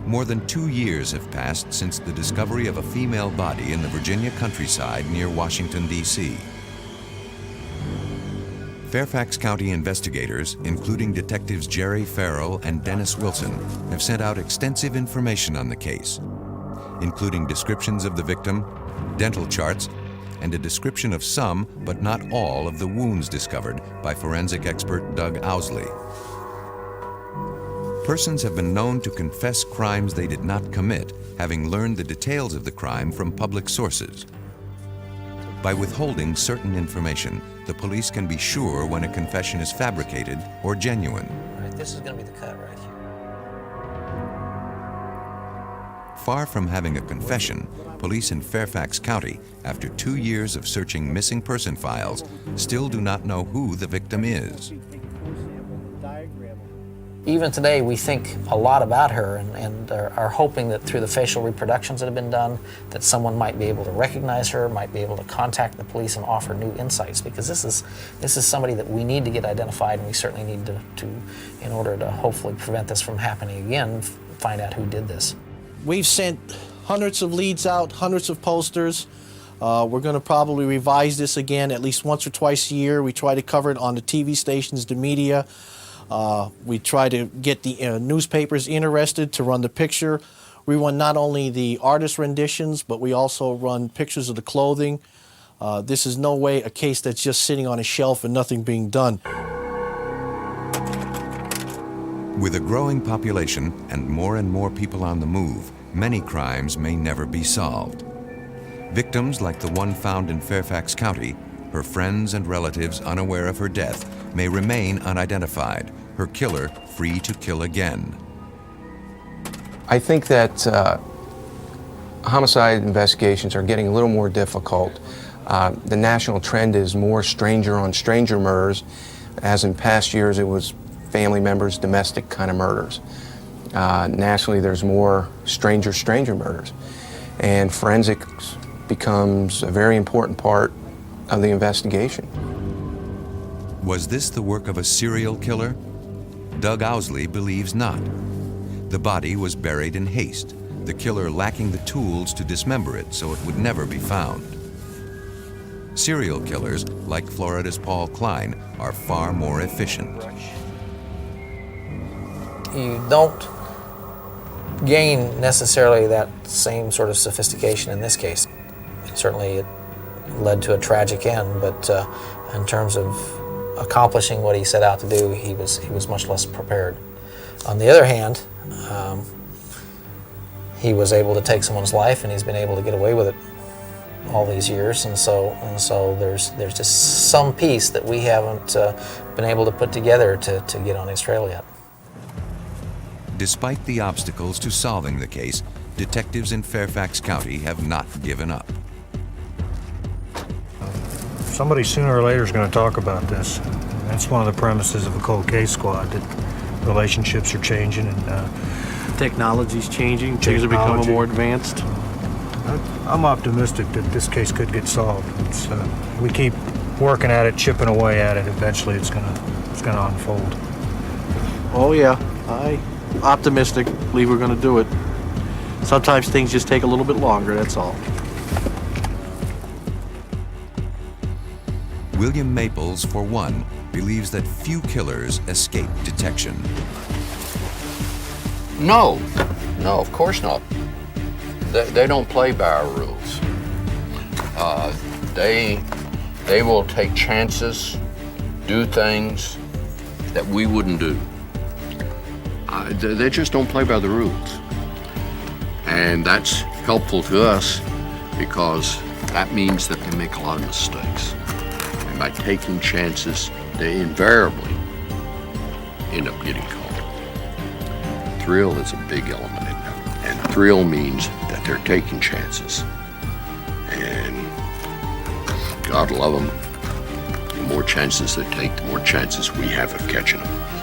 Speaker 9: More than 2 years have passed since the discovery of a female body in the Virginia countryside near Washington, D.C. Fairfax County investigators, including detectives Jerry Farrell and Dennis Wilson, have sent out extensive information on the case, including descriptions of the victim, dental charts, and a description of some, but not all, of the wounds discovered by forensic expert Doug Owsley. Persons have been known to confess crimes they did not commit, having learned the details of the crime from public sources. By withholding certain information, the police can be sure when a confession is fabricated or genuine.
Speaker 11: All right, this is going to be the cut right here.
Speaker 9: Far from having a confession, police in Fairfax County, after 2 years of searching missing person files, still do not know who the victim is.
Speaker 11: Even today, we think a lot about her and are hoping that through the facial reproductions that have been done, that someone might be able to recognize her, might be able to contact the police and offer new insights, because this is somebody that we need to get identified, and we certainly need to in order to hopefully prevent this from happening again, find out who did this.
Speaker 7: We've sent hundreds of leads out, hundreds of posters. We're going to probably revise this again at least once or twice a year. We try to cover it on the TV stations, the media. We try to get the newspapers interested to run the picture. We run not only the artist renditions, but we also run pictures of the clothing. This is no way a case that's just sitting on a shelf and nothing being done.
Speaker 9: With a growing population and more people on the move, many crimes may never be solved. Victims like the one found in Fairfax County, her friends and relatives unaware of her death, may remain unidentified, her killer free to kill again.
Speaker 6: I think that homicide investigations are getting a little more difficult. The national trend is more stranger-on-stranger murders, as in past years it was family members, domestic kind of murders. Nationally, there's more stranger murders. And forensics becomes a very important part of the investigation.
Speaker 9: Was this the work of a serial killer? Doug Owsley believes not. The body was buried in haste, the killer lacking the tools to dismember it so it would never be found. Serial killers, like Florida's Paul Klein, are far more efficient.
Speaker 11: You don't gain necessarily that same sort of sophistication in this case. Certainly it led to a tragic end, but in terms of accomplishing what he set out to do, he was much less prepared. On the other hand, he was able to take someone's life, and he's been able to get away with it all these years, and so there's just some piece that we haven't been able to put together to get on his trail yet.
Speaker 9: Despite the obstacles to solving the case, detectives in Fairfax County have not given up.
Speaker 10: Somebody sooner or later is going to talk about this. That's one of the premises of a cold case squad, that relationships are changing and
Speaker 7: Technology's changing, things are becoming more advanced.
Speaker 10: I'm optimistic that this case could get solved. We keep working at it, chipping away at it. Eventually, it's gonna unfold.
Speaker 7: Oh yeah, I'm optimistic. Believe we're going to do it. Sometimes things just take a little bit longer. That's all.
Speaker 9: William Maples, for one, believes that few killers escape detection.
Speaker 20: No, of course not. They don't play by our rules. They will take chances, do things that we wouldn't do. They just don't play by the rules. And that's helpful to us because that means that they make a lot of mistakes. And by taking chances, they invariably end up getting caught. Thrill is a big element in that. And thrill means that they're taking chances. And God love them. The more chances they take, the more chances we have of catching them.